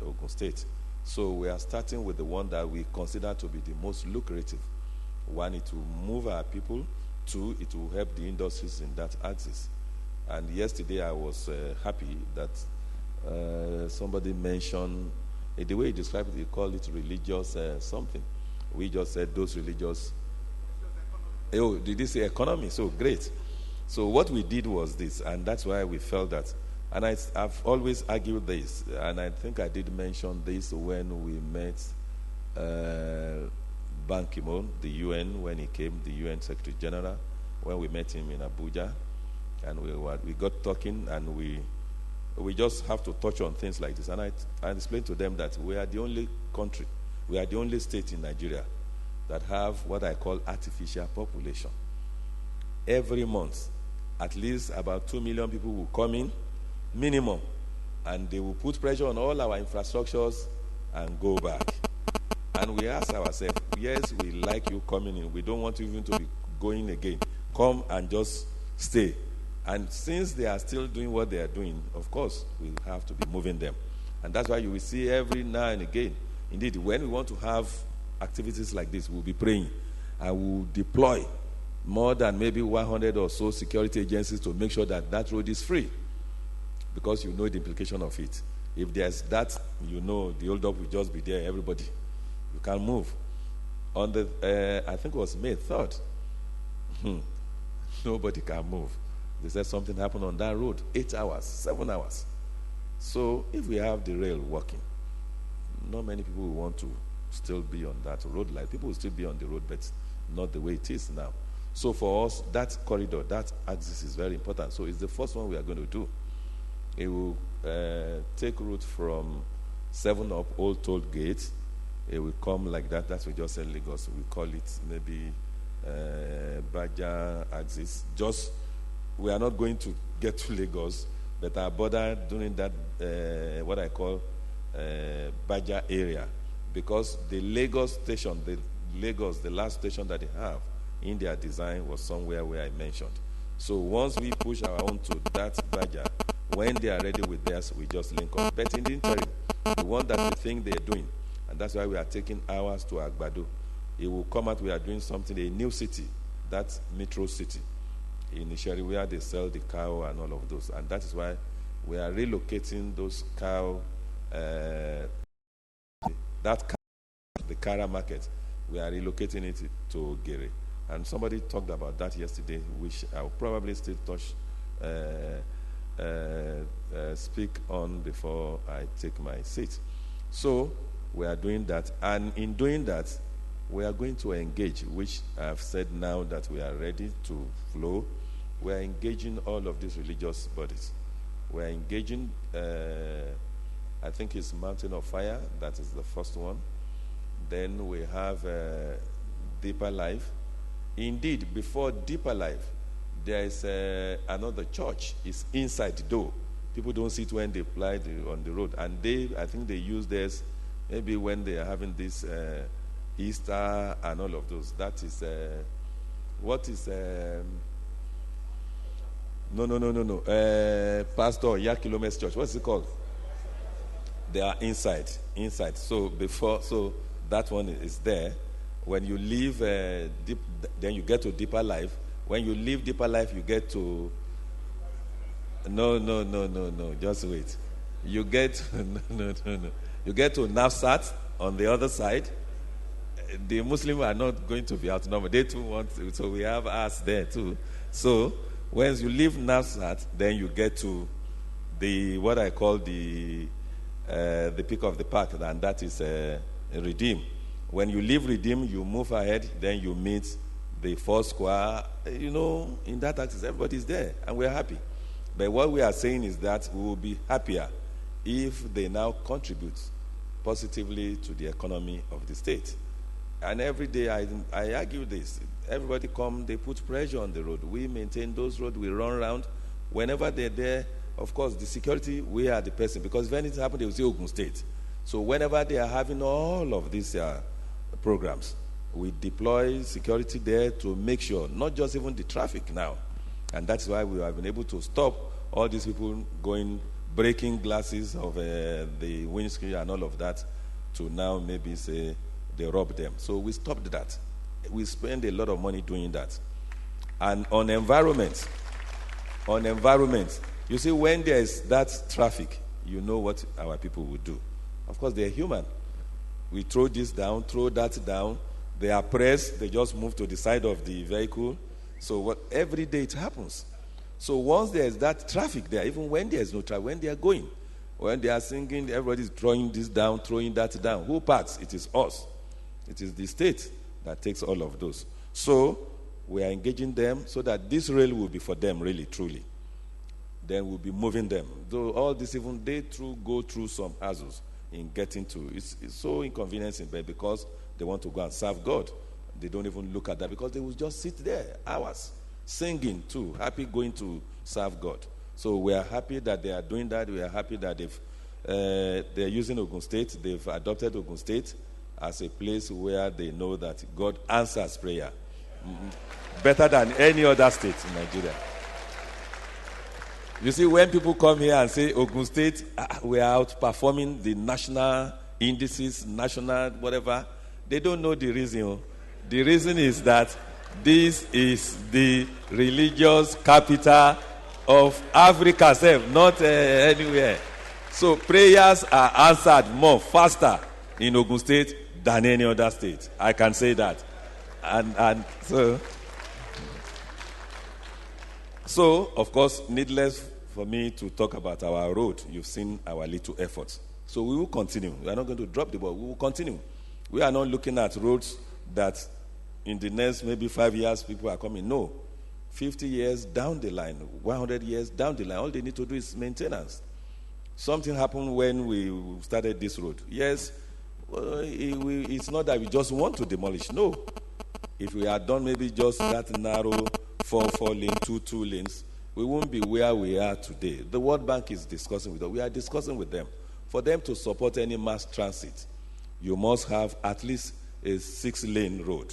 Ogun State. So we are starting with the one that we consider to be the most lucrative. 1, it will move our people. 2, it will help the industries in that axis. And yesterday I was happy that somebody mentioned, the way he described it, he called it religious something. We just said those religious. Oh, did he say economy? So great. So what we did was this, and that's why we felt that. And I've always argued this, and I think I did mention this when we met Ban Ki-moon, the UN, when he came, the UN Secretary General, when we met him in Abuja, and we got talking, and we just have to touch on things like this. And I explained to them that we are the only country, we are the only state in Nigeria that have what I call artificial population. Every month, at least about 2 million people will come in, minimum, and they will put pressure on all our infrastructures and go back. And we ask ourselves, yes, we like you coming in. We don't want you even to be going again. Come and just stay. And since they are still doing what they are doing, of course, we have to be moving them. And that's why you will see every now and again. Indeed, when we want to have activities like this, we'll be praying. And we'll deploy more than maybe 100 or so security agencies to make sure that that road is free. Because you know the implication of it. If there's that, you know the hold-up will just be there, everybody. You can't move. On the, I think it was May 3rd, nobody can move. They said something happened on that road, 8 hours, 7 hours. So if we have the rail working, not many people will want to still be on that road. Like people will still be on the road, but not the way it is now. So for us, that corridor, that axis is very important. So it's the first one we are going to do. It will take route from 7 Up Old Toll Gate. It will come like that. That's what we just said Lagos. We call it maybe Baja axis. Just, we are not going to get to Lagos, but our border during that, what I call Baja area. Because the Lagos station, the last station that they have, in their design was somewhere where I mentioned. So once we push our own to that badger, when they are ready with theirs, we just link up. But in the interim, the one that we think they're doing, and that's why we are taking ours to Agbado. It will come out, we are doing something, a new city, that's Metro City, initially where they sell the cow and all of those. And that is why we are relocating those cow, that cow, the Kara market, we are relocating it to Gere. And somebody talked about that yesterday, which I'll probably still speak on before I take my seat. So we are doing that, and in doing that, we are going to engage, which I've said now that we are ready to flow. We are engaging all of these religious bodies. We are engaging, I think it's Mountain of Fire, that is the first one. Then we have Deeper Life. Indeed, before Deeper Life, there is another church. It's inside the door. People don't see it when they fly on the road. And I think they use this maybe when they are having this Easter and all of those. That is, what is, no. Pastor Yakilome's church. What's it called? They are inside. So that one is there. When you leave, then you get to Deeper Life. When you leave Deeper Life, you get to... No. Just wait. You get... No. You get to Nafsat on the other side. The Muslims are not going to be outnumbered. They too want to, so we have us there too. So, once you leave Nafsat, then you get to what I call the peak of the park, and that is Redeem. When you leave Redeem, you move ahead, then you meet the Four Square. In that axis, everybody's there, and we're happy. But what we are saying is that we will be happier if they now contribute positively to the economy of the state. And every day I argue this. Everybody come, they put pressure on the road. We maintain those roads, we run around. Whenever they're there, of course, the security, we are the person. Because if anything happens, they will say Ogun State. So whenever they are having all of these programs, we deploy security there to make sure, not just even the traffic now. And that's why we have been able to stop all these people breaking glasses of the windscreen and all of that, to now maybe say they rob them. So we stopped that. We spend a lot of money doing that. And on environment, you see, when there is that traffic, you know what our people will do. Of course, they're human. We throw this down, throw that down. They are pressed. They just move to the side of the vehicle. So every day it happens. So once there is that traffic there, even when there is no traffic, when they are going, when they are singing, everybody is throwing this down, throwing that down. Who parks? It is us. It is the state that takes all of those. So we are engaging them so that this rail will be for them, really, truly. Then we'll be moving them. Though all this, even they go through some hassles in getting to. It's so inconveniencing, but because they want to go and serve God, they don't even look at that, because they will just sit there hours singing too, happy going to serve God. So we are happy that they are doing that. We are happy that they're using Ogun State. They've adopted Ogun State as a place where they know that God answers prayer better than any other state in Nigeria. You see, when people come here and say Ogun State, we are outperforming the national indices, national whatever, they don't know the reason. The reason is that this is the religious capital of Africa, not anywhere. So prayers are answered more faster in Ogun State than any other state. I can say that. And so, of course, needless for me to talk about our road. You've seen our little efforts. So we will continue. We are not going to drop the ball. We will continue. We are not looking at roads that in the next maybe 5 years people are coming. No. 50 years down the line, 100 years down the line, all they need to do is maintenance. Something happened when we started this road. Yes, it's not that we just want to demolish. No. If we had done maybe just that narrow 4 lane, 2 lanes, we won't be where we are today. The World Bank is discussing with us. We are discussing with them. For them to support any mass transit, you must have at least a 6-lane road.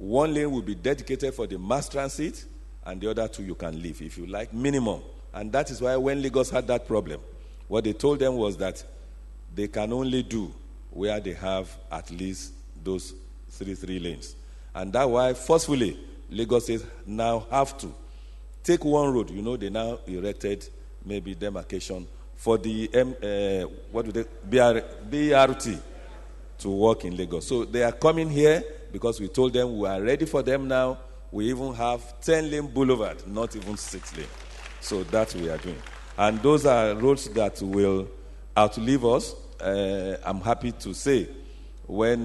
One lane will be dedicated for the mass transit, and the other two you can leave if you like, minimum. And that is why when Lagos had that problem, what they told them was that they can only do where they have at least those three lanes. And that's why forcefully Lagos says now have to take one road. You know, they now erected maybe demarcation for the BRT to work in Lagos. So they are coming here because we told them we are ready for them now. We even have 10-lane boulevard, not even 6-lane. So that we are doing. And those are roads that will outlive us. I'm happy to say when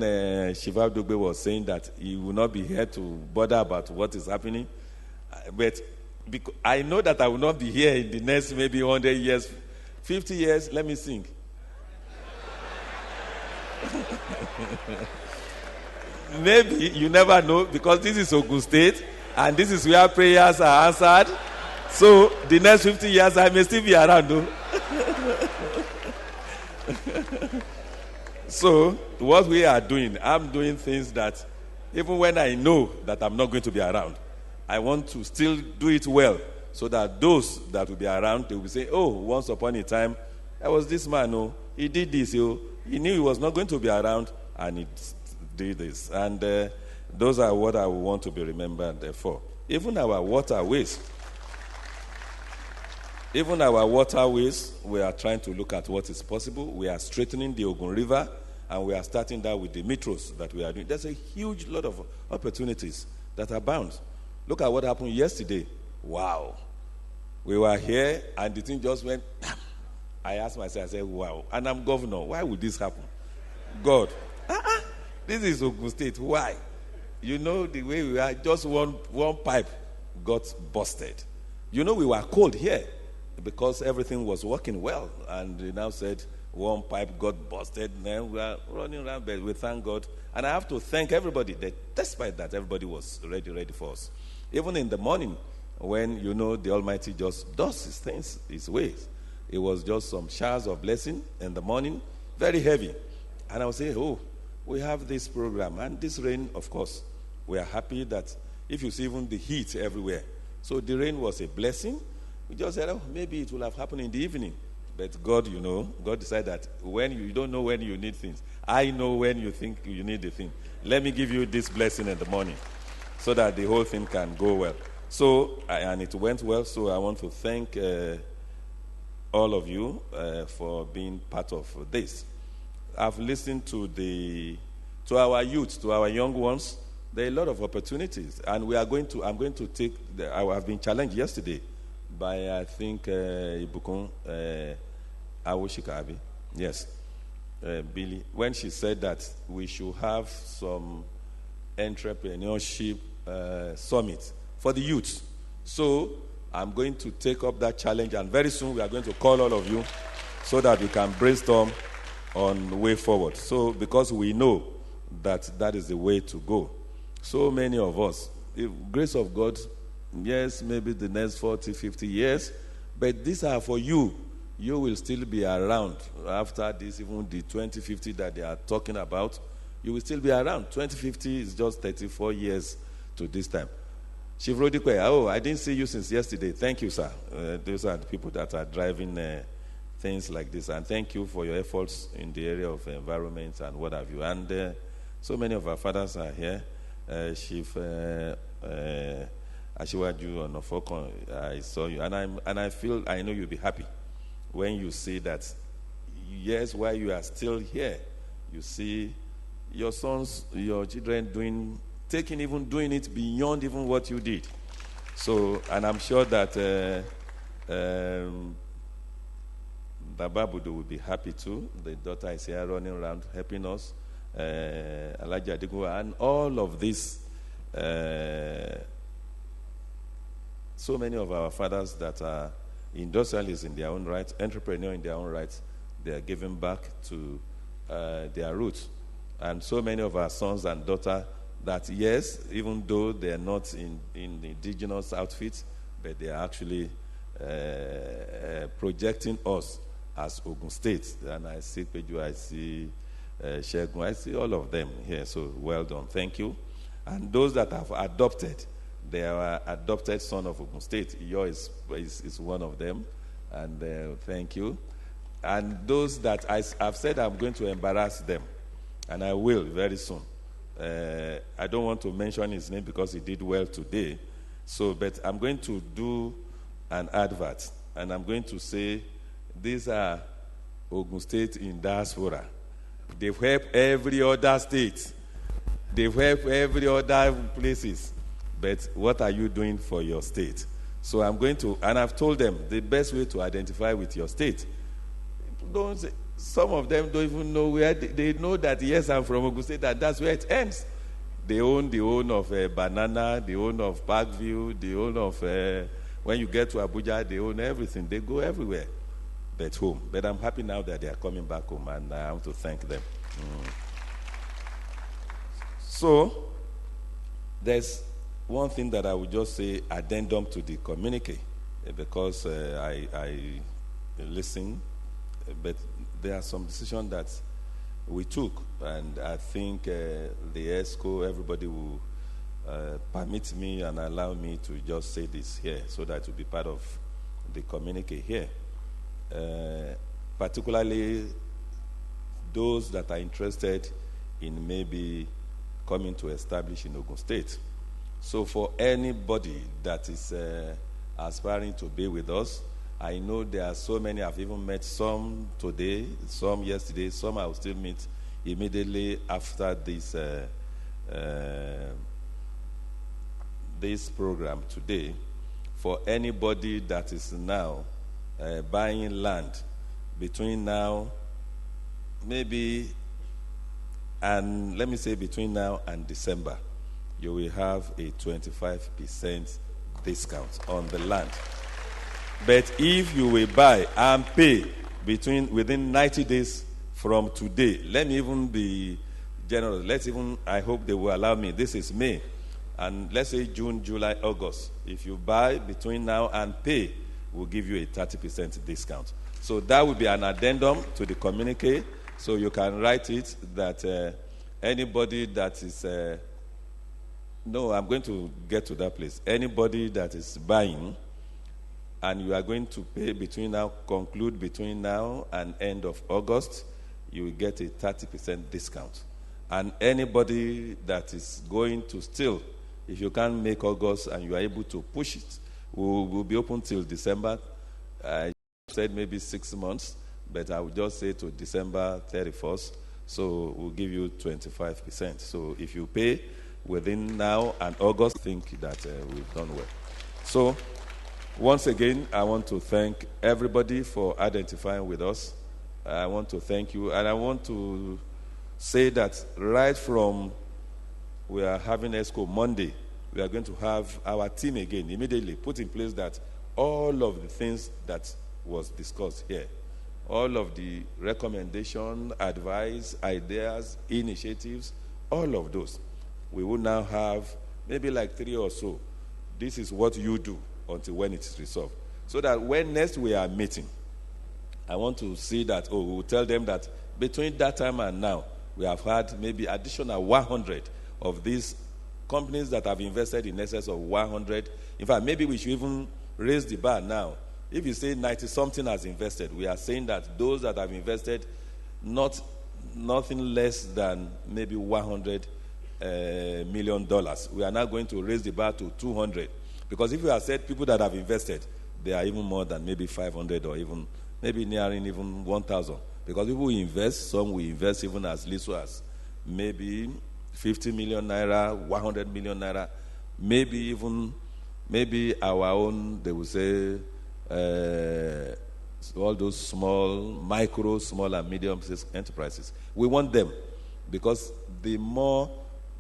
Shiva Dugbe was saying that he will not be here to bother about what is happening. But I know that I will not be here in the next maybe 100 years, 50 years. Let me sing. Maybe, you never know, because this is Ogun State, and this is where prayers are answered. So, the next 50 years, I may still be around, though. So, what we are doing, I'm doing things that, even when I know that I'm not going to be around, I want to still do it well, so that those that will be around, they will say, oh, once upon a time, there was this man, oh, he did this, oh, he knew he was not going to be around, and he did this. And those are what I want to be remembered for. Even our waterways, we are trying to look at what is possible. We are straightening the Ogun River, and we are starting that with the metros that we are doing. There's a huge lot of opportunities that are bound. Look at what happened yesterday. Wow. We were here, and the thing just went, I asked myself, I said, wow. And I'm governor. Why would this happen? God. This is Ogun State. Why? You know, the way we are, just one pipe got busted. You know, we were cold here because everything was working well. And they now said one pipe got busted. Then we are running around, but we thank God. And I have to thank everybody that despite that, everybody was ready for us. Even in the morning, when, you know, the Almighty just does his things, his ways. It was just some showers of blessing in the morning, very heavy. And I would say, oh, we have this program. And this rain, of course, we are happy that if you see even the heat everywhere. So the rain was a blessing. We just said, oh, maybe it will have happened in the evening. But God, you know, God decided that when you don't know when you need things. I know when you think you need the thing. Let me give you this blessing in the morning so that the whole thing can go well. So, and it went well. So I want to thank all of you for being part of this. I've listened to our youth, to our young ones. There are a lot of opportunities, and I'm going to take. I've been challenged yesterday by I think Ibukun Awoshikabi, yes, Billy, when she said that we should have some entrepreneurship summit for the youth. So I'm going to take up that challenge, and very soon we are going to call all of you so that we can brainstorm on the way forward. So because we know that is the way to go. So many of us, the grace of God, yes, maybe the next 40, 50 years, but these are for you. You will still be around after this, even the 2050 that they are talking about. You will still be around. 2050 is just 34 years to this time. Shivrodikwe, oh, I didn't see you since yesterday. Thank you, sir. Those are the people that are driving things like this. And thank you for your efforts in the area of environment and what have you. And so many of our fathers are here. Chief Ashiwaju Onofokon, I saw you. And I know you'll be happy when you see that, yes, while you are still here, you see your sons, your children doing it beyond even what you did. So, and I'm sure that Baba Budu will be happy too. The daughter is here running around helping us. Alaja Adigo, and all of this. So many of our fathers that are industrialists in their own right, entrepreneurs in their own right, they are giving back to their roots. And so many of our sons and daughters that, yes, even though they are not in the indigenous outfits, but they are actually projecting us as Ogun State. And I see Peju, I see Shegun, I see all of them here. So well done. Thank you. And those that have adopted, they are adopted son of Ogun State. Yours is one of them, and thank you. And those that I've said I'm going to embarrass them, and I will very soon. I don't want to mention his name because he did well today. But I'm going to do an advert, and I'm going to say, these are Ogun State in diaspora. They've helped every other state. They've helped every other places. But what are you doing for your state? So I'm going to, and I've told them the best way to identify with your state. Some of them don't even know where, they know that, yes, I'm from Ogun State, and that's where it ends. They own the own of Banana, the own of Parkview, the own of, when you get to Abuja, they own everything. They go everywhere but home. But I'm happy now that they are coming back home, and I want to thank them. So, there's one thing that I would just say, addendum to the communique, because I listen, but there are some decisions that we took, and I think the ESCO, everybody will permit me and allow me to just say this here, so that it will be part of the communique here. Particularly those that are interested in maybe coming to establish in Ogun State. So for anybody that is aspiring to be with us, I know there are so many. I've even met some today, some yesterday, some I will still meet immediately after this this program today. For anybody that is now buying land between now, maybe, and let me say between now and December, you will have a 25% discount on the land. But if you will buy and pay within 90 days from today, let me even be generous. I hope they will allow me. This is May. And let's say June, July, August. If you buy between now and pay, we'll give you a 30% discount. So that will be an addendum to the communique. So you can write it that anybody that is... no, I'm going to get to that place. Anybody that is buying and you are going to pay conclude between now and end of August, you will get a 30% discount. And anybody that is going to still, if you can't make August and you are able to push it, we'll be open till December. I said maybe 6 months, but I would just say to December 31st. So we'll give you 25%. So if you pay within now and August, think that we've done well. So once again, I want to thank everybody for identifying with us. I want to thank you, and I want to say that right from we are having ESCO Monday, we are going to have our team again immediately put in place that all of the things that was discussed here, all of the recommendation, advice, ideas, initiatives, all of those, we will now have maybe like 3 or so. This is what you do until when it is resolved. So that when next we are meeting, I want to see that, we will tell them that between that time and now, we have had maybe additional 100 of these companies that have invested in excess of 100. In fact, maybe we should even raise the bar now. If you say 90-something has invested, we are saying that those that have invested nothing less than maybe $100 million. We are now going to raise the bar to 200. Because if you have said people that have invested, they are even more than maybe 500 or even maybe nearing even 1,000. Because people will invest, some will invest even as little as maybe 50 million naira, 100 million naira, maybe our own, they will say, all those small and medium enterprises. We want them because the more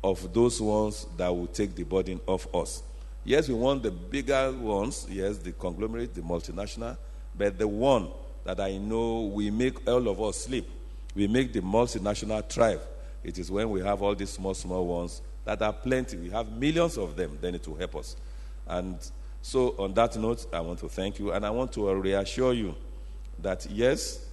of those ones that will take the burden off us. Yes, we want the bigger ones, yes, the conglomerate, the multinational, but the one that I know we make all of us sleep, we make the multinational thrive. It is when we have all these small ones that are plenty. We have millions of them, then it will help us. And so on that note, I want to thank you, and I want to reassure you that yes,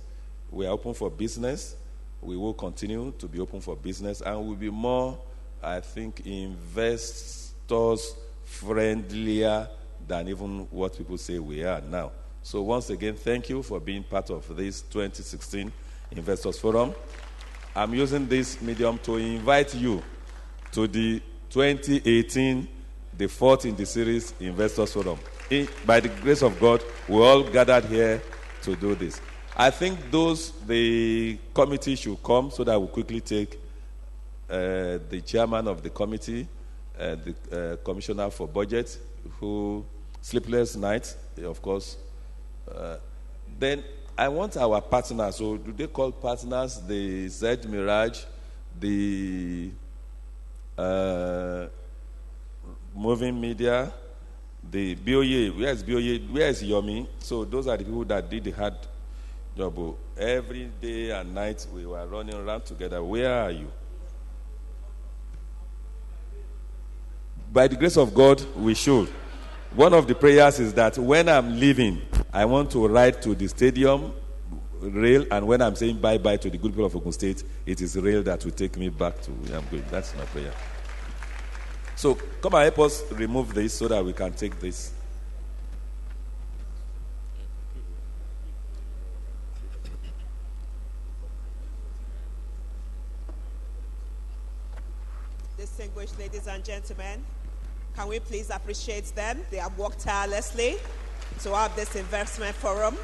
we are open for business. We will continue to be open for business, and we'll be more I think, investors friendlier than even what people say we are now. So once again, thank you for being part of this 2016 Investors Forum. I'm using this medium to invite you to the 2018, the fourth in the series Investors Forum. By the grace of God, we all gathered here to do this. I think the committee should come so that we'll quickly take the chairman of the committee, the commissioner for budget, who sleepless nights, of course. Then I want our partners. So do they call partners the Z Mirage, the Moving Media, the BOA? Where is BOA? Where is Yomi? So those are the people that did the hard job. Every day and night we were running around together. Where are you? By the grace of God, we should. One of the prayers is that when I'm leaving, I want to ride to the stadium rail, and when I'm saying bye-bye to the good people of Ogun State, it is rail that will take me back to where I'm going. That's my prayer. So come and help us remove this so that we can take this. Distinguished ladies and gentlemen, can we please appreciate them? They have worked tirelessly to have this investment forum.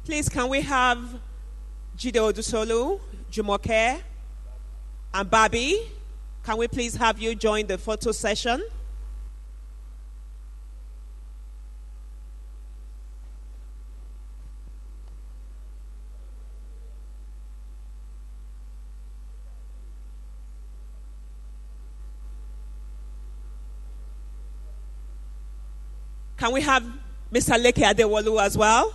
Please, can we have Jide Odusolu, Jumoke, and Babi? Can we please have you join the photo session? Can we have Mr. Leke Adewolu as well?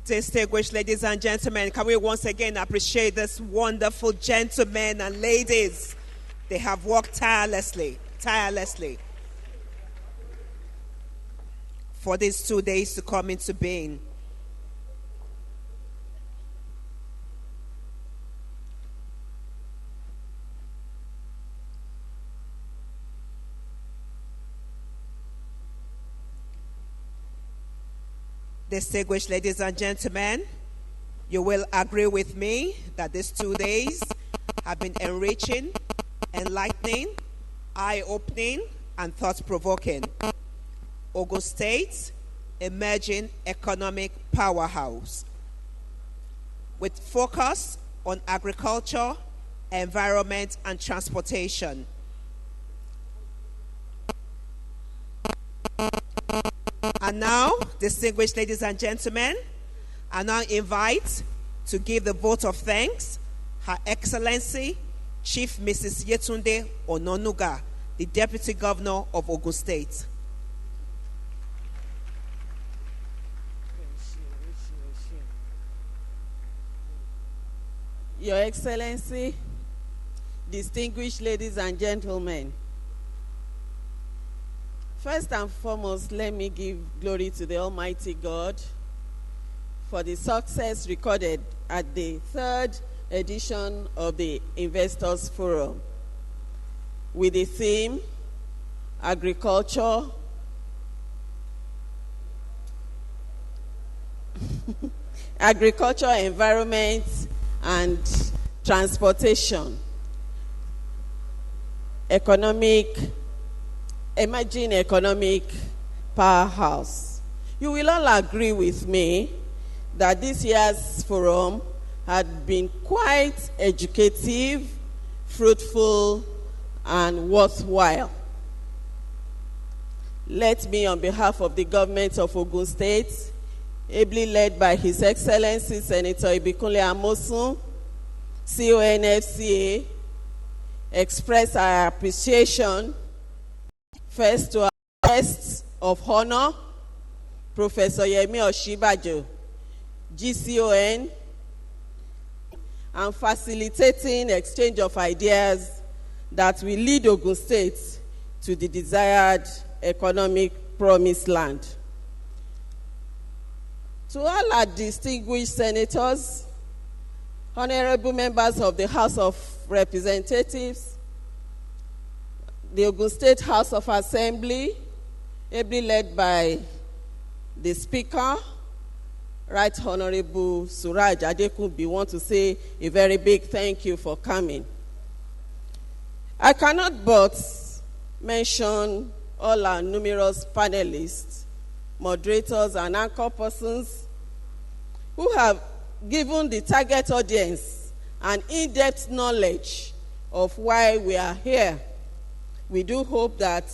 Distinguished ladies and gentlemen, can we once again appreciate this wonderful gentlemen and ladies? They have worked tirelessly for these 2 days to come into being. Distinguished ladies and gentlemen, you will agree with me that these 2 days have been enriching, enlightening, eye-opening, and thought-provoking. Ogun State, emerging economic powerhouse, with focus on agriculture, environment, and transportation. And now, distinguished ladies and gentlemen, I now invite to give the vote of thanks Her Excellency Chief Mrs. Yetunde Ononuga, the Deputy Governor of Ogun State. Your Excellency, distinguished ladies and gentlemen, first and foremost, let me give glory to the Almighty God for the success recorded at the 3rd edition of the Investors Forum with the theme Agriculture, Agriculture, Environment, and Transportation, Emerging Economic Powerhouse. You will all agree with me that this year's forum had been quite educative, fruitful, and worthwhile. Let me, on behalf of the government of Ogun State, ably led by His Excellency Senator Ibikunle Amosun, CONFCA, express our appreciation first to our guests of honor, Professor Yemi Oshibajo, GCON, and facilitating exchange of ideas that will lead Ogun State to the desired economic promised land. To all our distinguished senators, honorable members of the House of Representatives, the Ogun State House of Assembly, ably led by the Speaker, Right Honorable Suraj Adekunbi, want to say a very big thank you for coming. I cannot but mention all our numerous panelists, moderators, and anchor persons who have given the target audience an in-depth knowledge of why we are here. We do hope that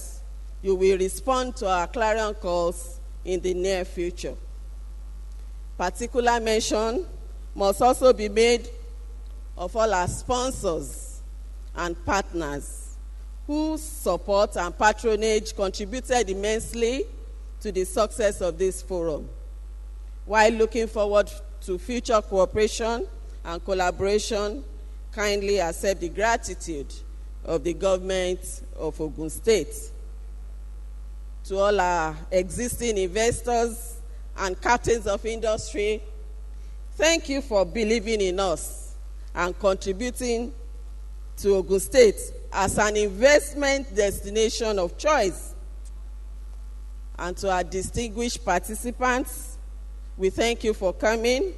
you will respond to our clarion calls in the near future. Particular mention must also be made of all our sponsors and partners whose support and patronage contributed immensely to the success of this forum. While looking forward to future cooperation and collaboration, kindly accept the gratitude of the government of Ogun State. To all our existing investors and captains of industry, thank you for believing in us and contributing to Ogun State as an investment destination of choice. And to our distinguished participants, we thank you for coming.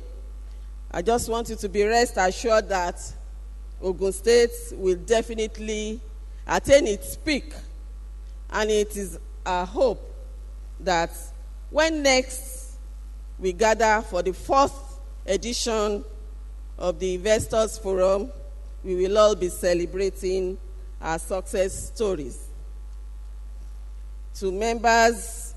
I just want you to be rest assured that Ogun State will definitely attain its peak. And it is our hope that when next we gather for the 4th edition of the Investors Forum, we will all be celebrating our success stories. To members,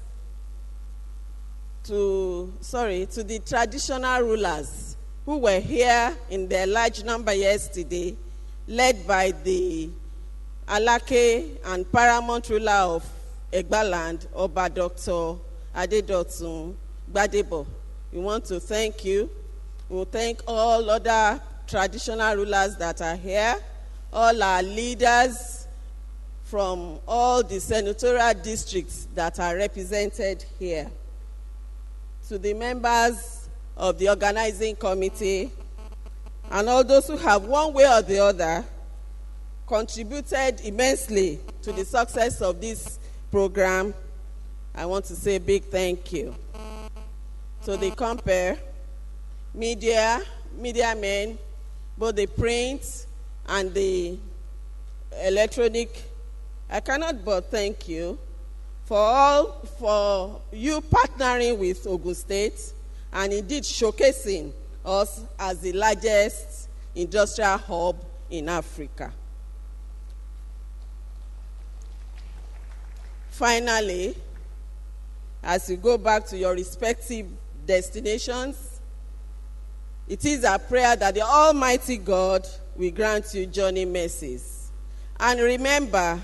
to the traditional rulers who were here in their large number yesterday, led by the Alake and paramount ruler of Egbaland, Oba Dr. Adedotun Gbadebo. We want to thank you. We thank all other traditional rulers that are here, all our leaders from all the senatorial districts that are represented here. To the members of the organizing committee, and all those who have one way or the other contributed immensely to the success of this program, I want to say a big thank you. To the compare, media men, both the print and the electronic, I cannot but thank you for you partnering with Ogun State and indeed showcasing us as the largest industrial hub in Africa. Finally, as you go back to your respective destinations, it is our prayer that the Almighty God will grant you journey mercies. And remember,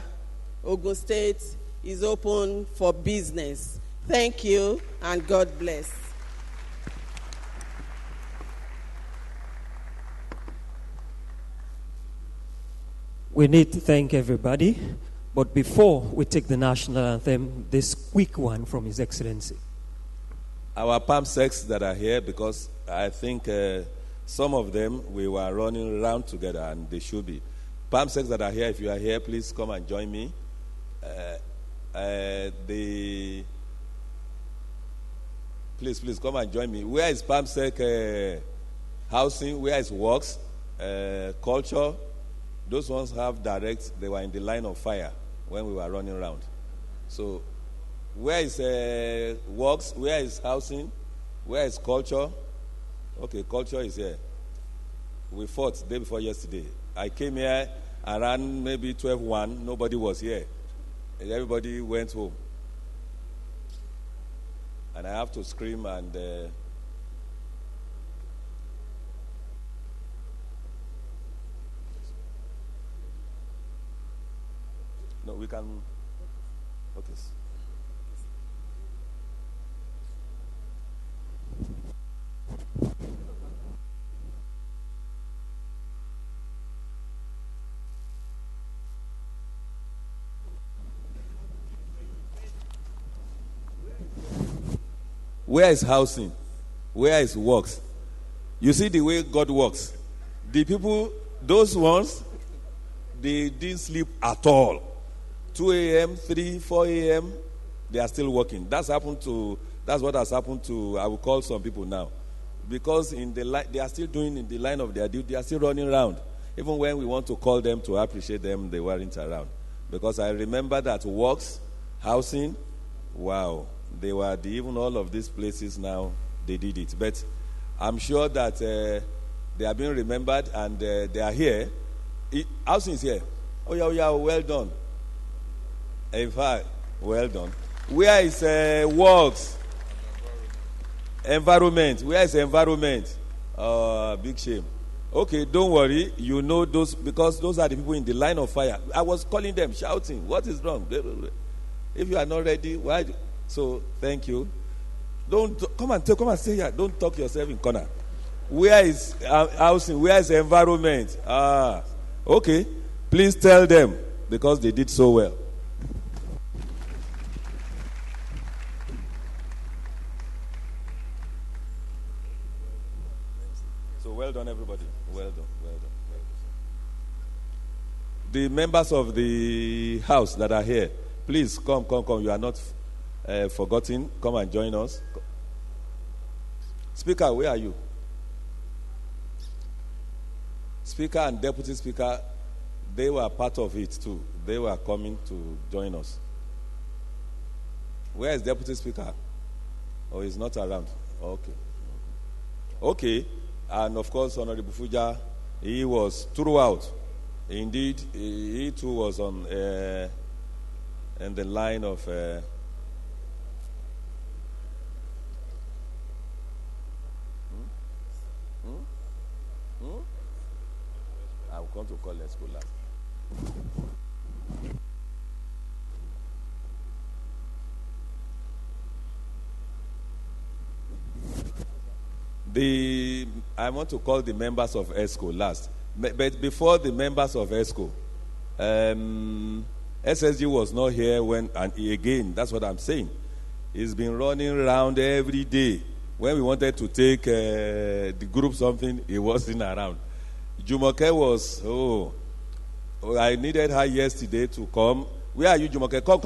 Ogun State is open for business. Thank you, and God bless. We need to thank everybody, but before we take the national anthem, this quick one from His Excellency. Our palm sects that are here, because I think some of them we were running around together, and they should be. Palm sects that are here, if you are here, please come and join me. Please come and join me. Where is palm sec housing? Where is works, culture? Those ones have direct. They were in the line of fire when we were running around. So, where is works? Where is housing? Where is culture? Okay, culture is here. We fought the day before yesterday. I came here around maybe 12:01. Nobody was here. And everybody went home. And I have to scream and... No, we can... Okay. Where is housing? Where is works? You see the way God works. The people, those ones, they didn't sleep at all. 2 a.m., 3, 4 a.m., they are still working. That's what has happened to, I will call some people now. Because they are still doing in the line of their duty, they are still running around. Even when we want to call them to appreciate them, they weren't around. Because I remember that works, housing, wow. They were even all of these places now, they did it. But I'm sure that they are being remembered and they are here. Housing is here. Oh yeah, well done. In fact, well done. Where is works? Environment. Where is environment? Big shame. Okay, don't worry. You know those, because those are the people in the line of fire. I was calling them, shouting, what is wrong? If you are not ready, why? So, thank you. Don't come and stay here. Don't talk yourself in corner. Where is housing? Where is environment? Okay. Please tell them, because they did so well. So well done, everybody. Well done. The members of the house that are here, please come. You are not forgotten. Come and join us. Speaker, where are you? Speaker and deputy speaker, they were part of it too. They were coming to join us. Where is deputy speaker? Oh, he's not around. Okay. And of course, Honorable Fuja, he was throughout. Indeed, he too was on in the line of... I will come to call let's go last. I want to call the members of ESCO last. But before the members of ESCO, SSG was not here when, and again, that's what I'm saying. He's been running around every day. When we wanted to take the group something, he wasn't around. Jumoke was, I needed her yesterday to come. Where are you, Jumoke? Come.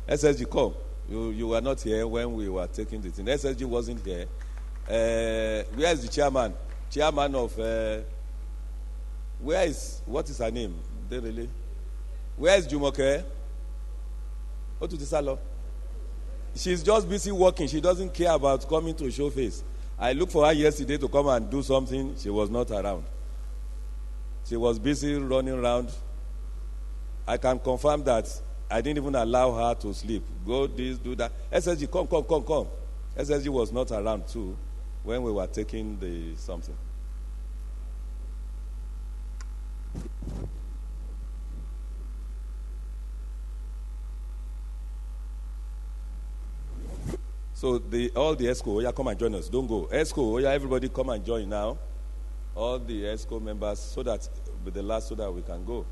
SSG, come. You were not here when we were taking the thing. SSG wasn't here. Where is the chairman? Chairman of, what is her name? Where is Jumoke? Go to the salon. She's just busy working. She doesn't care about coming to show face. I looked for her yesterday to come and do something. She was not around. She was busy running around. I can confirm that I didn't even allow her to sleep. Go this, do that. SSG, come. SSG was not around too when we were taking the something. So all the ESCO, come and join us. Don't go. ESCO, everybody come and join now. All the ESCO members, so that with the last, so that we can go.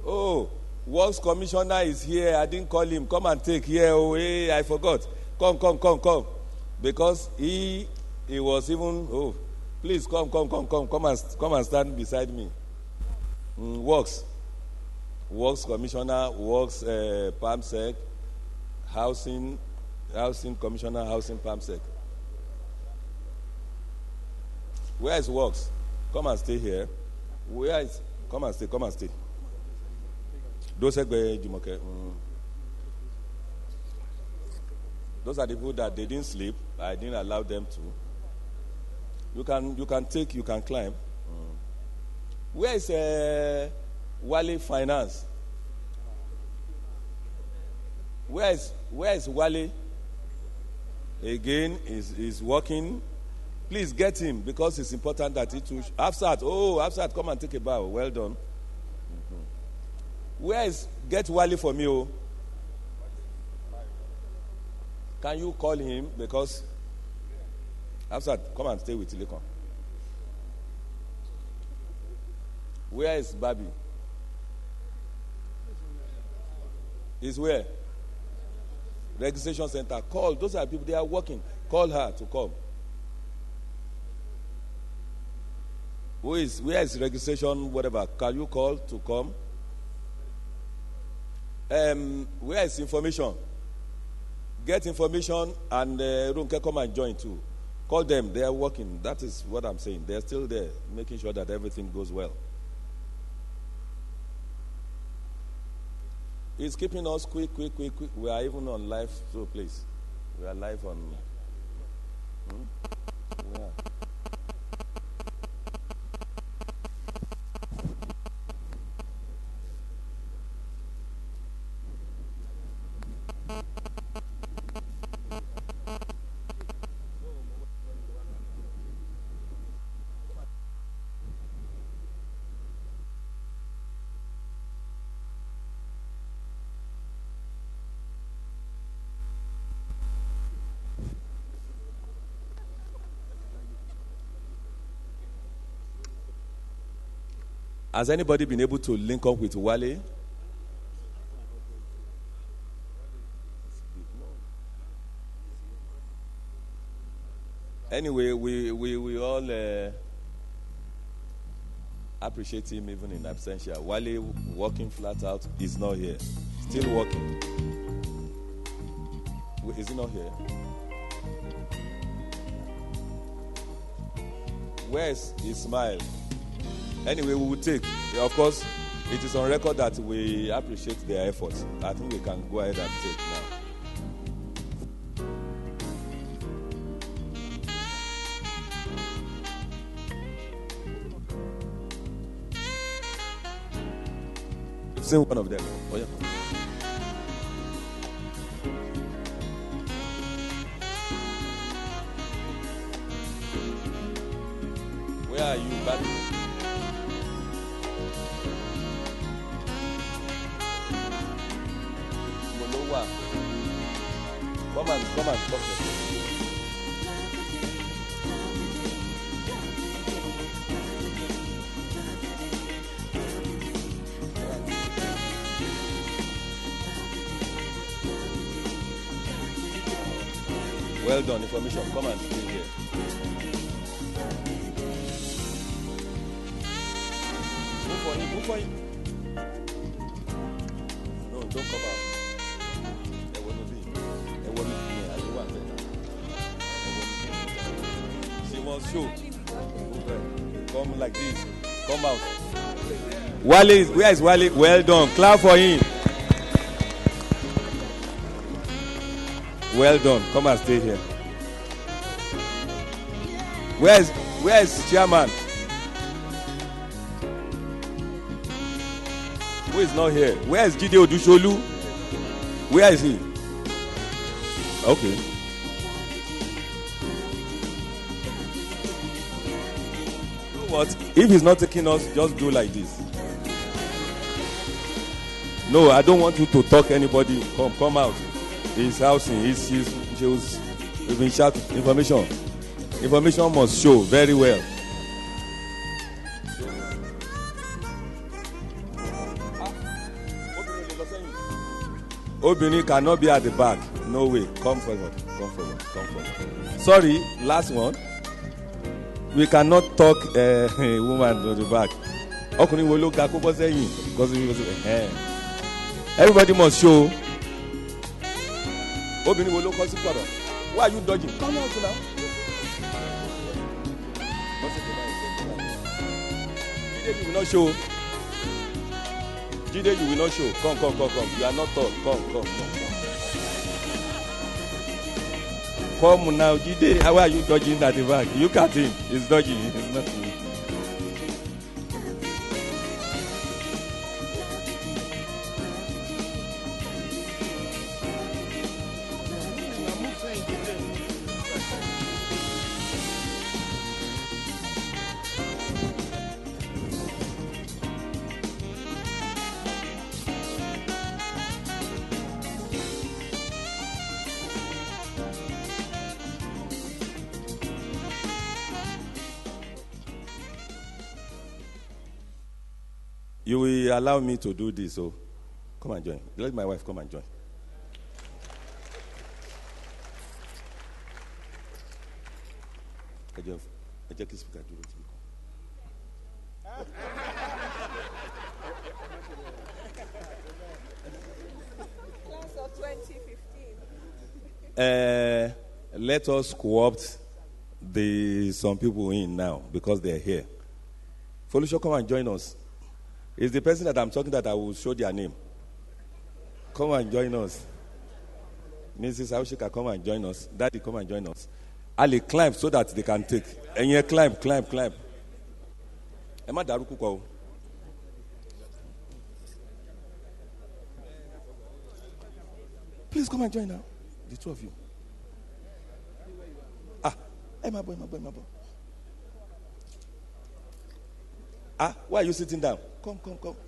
Oh, Works Commissioner is here. I didn't call him. Come and take here. Oh, hey, I forgot. Come. Because he was even, please come and stand beside me. Works Commissioner, Works PAMSEC, Housing Commissioner, Housing PAMSEC. Where is Works? Come and stay here. Where is? Come and stay. Those are the people that they didn't sleep. I didn't allow them to. You can climb. Where is Wale Finance? Where is Wale? Again, is working. Please get him, because it's important that he too. Afsat, come and take a bow. Well done. Get Wale for me? Can you call him? Because Afsat, come and stay with Lekon. Where is Babi? Is where? Registration center. Call. Those are people, they are working. Call her to come. Where is registration, whatever? Can you call to come? Where is information? Get information and Runke come and join too. Call them. They are working. That is what I'm saying. They are still there, making sure that everything goes well. It's keeping us quick. We are even on live, so please. We are live on. Yeah. Has anybody been able to link up with Wale? Anyway, we all appreciate him even in absentia. Wale working flat out is not here. Still working. Is he not here? Where's Ismail? Anyway, we will take. Of course, it is on record that we appreciate their efforts. I think we can go ahead and take now. You've seen one of them. Oh, yeah. Where are you, Babi? and talk to us. Well done, information. Come and stay here. Move for him, move for him. No, don't come out. She wants show. Come like this. Come out. Wale, where is Wale? Well done. Clap for him. Well done. Come and stay here. Where is chairman? Who is not here? Where is Jide Odusholu? Where is he? Okay. You know what? If he's not taking us, just do like this. No, I don't want you to talk anybody. Come out. He's housing. We've been shouting information. Information must show very well. Obìnrin cannot be at the back. No way. Come forward. Come forward. Come forward. Sorry, last one. We cannot talk a woman to the back. Ọkùnrin wo ló ga kó bọ́ sẹ́yìn? Everybody must show. Obìnrin wo ló kọ́ sí pọ̀rọ̀? Why are you dodging? Come out now. Jide, you will not show. Jide, you will not show. Come. You are not tall. Come. Come now, Jide. How are you dodging at the back? Look at him. He's dodging. It's not me. You will allow me to do this, so come and join. Let my wife come and join. Class of 2015. Let us co-opt some people in now because they're here. Folusho, come and join us. It's the person that I'm talking that I will show their name. Come and join us. Mrs. Aushika, come and join us. Daddy, come and join us. Ali, climb so that they can take. And you climb. Emma Darukuko. Please come and join now. The two of you. My boy. Why are you sitting down? Come,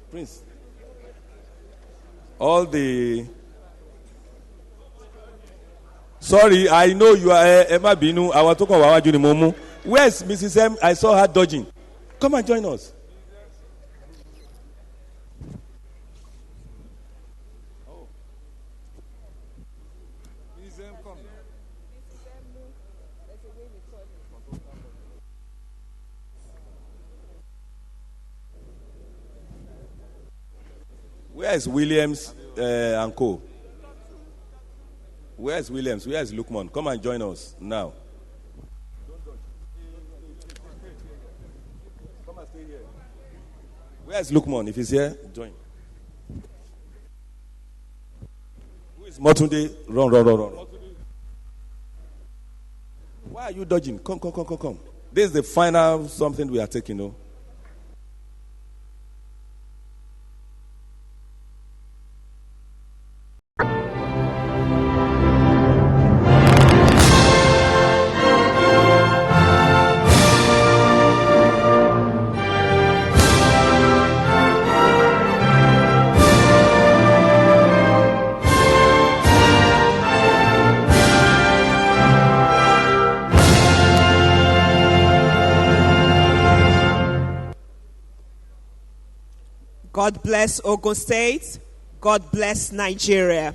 Prince. All the... Sorry, I know you are Emma Binu. I want to call Wawa Juni Momu. Where's Mrs. M? I saw her dodging. Come and join us. Where is Williams and Co? Where is Williams? Where is Lukman? Come and join us now. Come and stay here. Where is Lukman? If he's here, join. Who is Motunde? Run. Why are you dodging? Come. This is the final something we are taking, no? God bless Ogun State. God bless Nigeria.